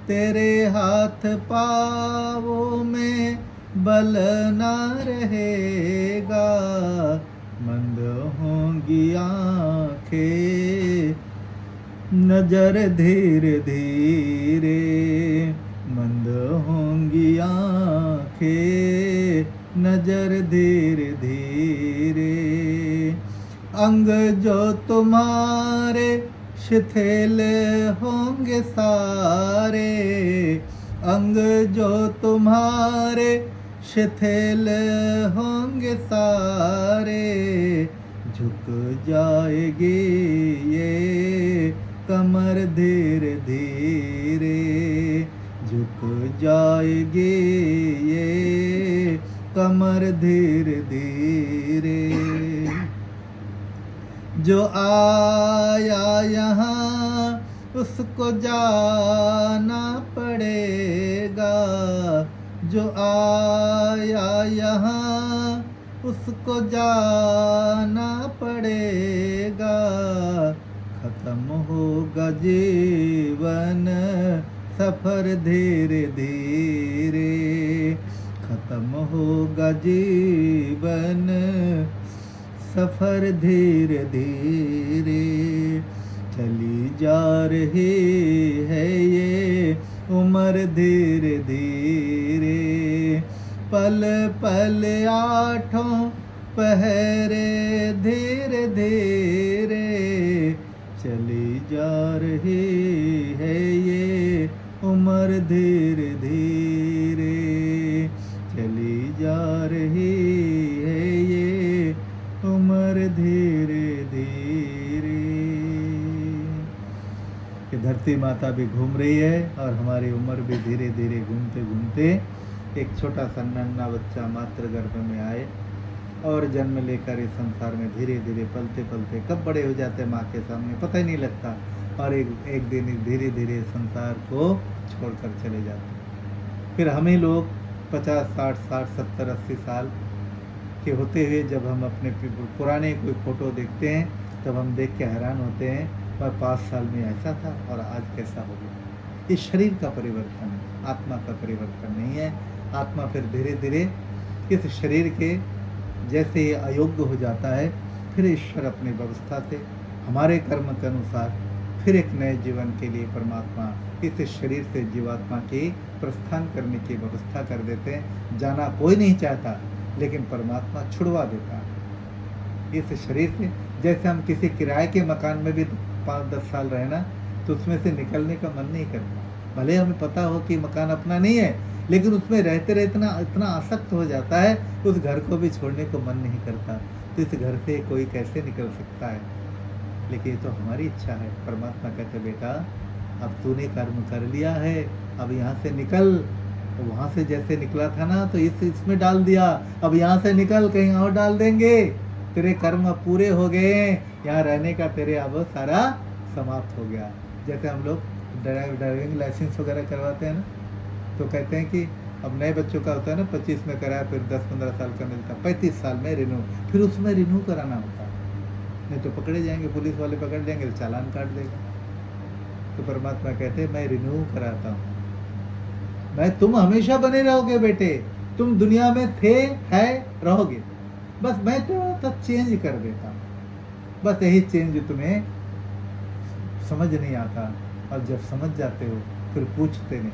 तेरे हाथ पाँवों में बल ना रहेगा, मंद होंगी आंखें, नजर धीरे धीरे, मंद होंगी आंखें, नजर धीरे धीरे। अंग जो तुम्हारे शिथिल होंगे सारे, अंग जो तुम्हारे शिथिल होंगे सारे, झुक जाएगी ये कमर धीरे धीरे, झुक जाएगी ये कमर धीरे धीरे। जो आया यहाँ उसको जाना पड़ेगा, जो आया यहाँ उसको जाना पड़ेगा। खत्म होगा जीवन सफर धीरे धीरे, खत्म होगा जीवन सफर धीरे धीरे। चली जा रही है ये उम्र धीरे धीरे, पल पल आठों पहरे धीरे धीरे। चली जा रही है ये उम्र धीरे धीरे, चली जा रही है ये उम्र धीरे धीरे। कि धरती माता भी घूम रही है और हमारी उम्र भी धीरे धीरे घूमते घूमते एक छोटा सा नन्हा बच्चा मातृ गर्भ में आए और जन्म लेकर इस संसार में धीरे धीरे पलते पलते कब बड़े हो जाते हैं माँ के सामने पता ही नहीं लगता, और एक दिन धीरे धीरे संसार को छोड़कर चले जाते हैं। फिर हम ही लोग 50, 60, 70, 80 साल के होते हुए जब हम अपने पुराने कोई फ़ोटो देखते हैं तब हम देख के हैरान होते हैं, और 5 साल में ऐसा था और आज कैसा हो गया। ये शरीर का परिवर्तन है, आत्मा का परिवर्तन नहीं है। आत्मा फिर धीरे धीरे इस शरीर के जैसे ये अयोग्य हो जाता है, फिर ईश्वर अपनी व्यवस्था से हमारे कर्म के अनुसार फिर एक नए जीवन के लिए परमात्मा इस शरीर से जीवात्मा की प्रस्थान करने की व्यवस्था कर देते हैं। जाना कोई नहीं चाहता, लेकिन परमात्मा छुड़वा देता है इस शरीर से। जैसे हम किसी किराए के मकान में भी 5-10 साल रहे ना, तो उसमें से निकलने का मन नहीं करता। भले हमें पता हो कि मकान अपना नहीं है, लेकिन उसमें रहते रहते इतना आसक्त हो जाता है, उस घर को भी छोड़ने को मन नहीं करता। तो इस घर से कोई कैसे निकल सकता है? लेकिन ये तो हमारी इच्छा है। परमात्मा कहते बेटा अब तूने कर्म कर लिया है, अब यहाँ से निकल। तो वहाँ से जैसे निकला था ना, तो इसमें डाल दिया, अब यहाँ से निकल, कहीं और डाल देंगे। तेरे कर्म अब पूरे हो गए, यहाँ रहने का तेरे अब सारा समाप्त हो गया। जैसे हम लोग ड्राइविंग लाइसेंस वगैरह करवाते हैं ना, तो कहते हैं कि अब नए बच्चों का होता है ना 25 में कराया, फिर 10-15 साल का मिलता, 35 साल में रिन्यू, फिर उसमें रिन्यू कराना होता है, नहीं तो पकड़े जाएंगे, पुलिस वाले पकड़ लेंगे तो चालान काट देगा। तो परमात्मा कहते हैं मैं रिन्यू कराता हूँ, तुम हमेशा बने रहोगे बेटे, तुम दुनिया में थे, है, रहोगे, बस मैं तो चेंज कर देता हूँ। बस यही चेंज तुम्हें समझ नहीं आता, और जब समझ जाते हो फिर पूछते नहीं,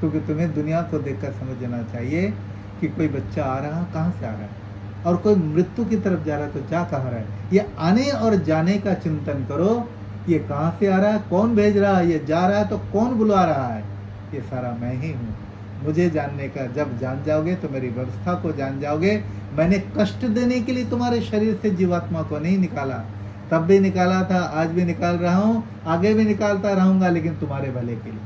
क्योंकि तुम्हें दुनिया को देखकर समझना चाहिए कि कोई बच्चा आ रहा कहाँ से आ रहा है, और कोई मृत्यु की तरफ जा रहा है तो जा कहाँ रहा है। ये आने और जाने का चिंतन करो, ये कहाँ से आ रहा है, कौन भेज रहा है, ये जा रहा है तो कौन बुला रहा है, ये सारा मैं ही हूँ। मुझे जानने का जब जान जाओगे तो मेरी व्यवस्था को जान जाओगे। मैंने कष्ट देने के लिए तुम्हारे शरीर से जीवात्मा को नहीं निकाला, तब भी निकाला था, आज भी निकाल रहा हूँ, आगे भी निकालता रहूँगा, लेकिन तुम्हारे भले के लिए।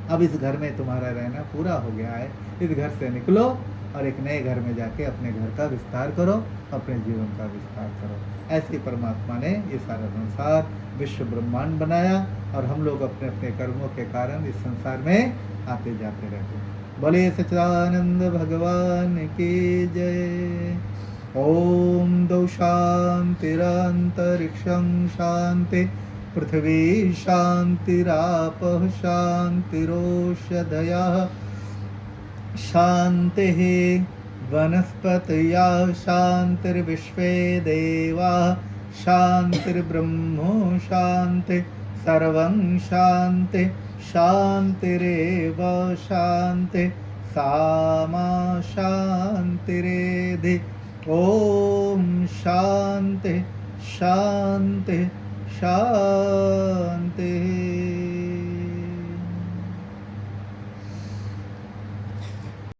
अब इस घर में तुम्हारा रहना पूरा हो गया है, इस घर से निकलो और एक नए घर में जाके अपने घर का विस्तार करो, अपने जीवन का विस्तार करो। ऐसे परमात्मा ने ये सारा संसार विश्व ब्रह्मांड बनाया, और हम लोग अपने अपने कर्मों के कारण इस संसार में आते जाते रहते हैं। बोले सच्चिदानंद भगवान की जय। ओम दौ शांतिरंतरिक्षं शांति, पृथ्वी शांतिरापः शांतिरोषधयः शांतिः। वनस्पतया शान्तिर्विश्वे देवा शान्तिर्ब्रह्मो शान्ति सर्वं शान्ति शान्तिरेव शान्ति सामा शान्तिरेधि ॐ शान्ति शान्ति शान्ति।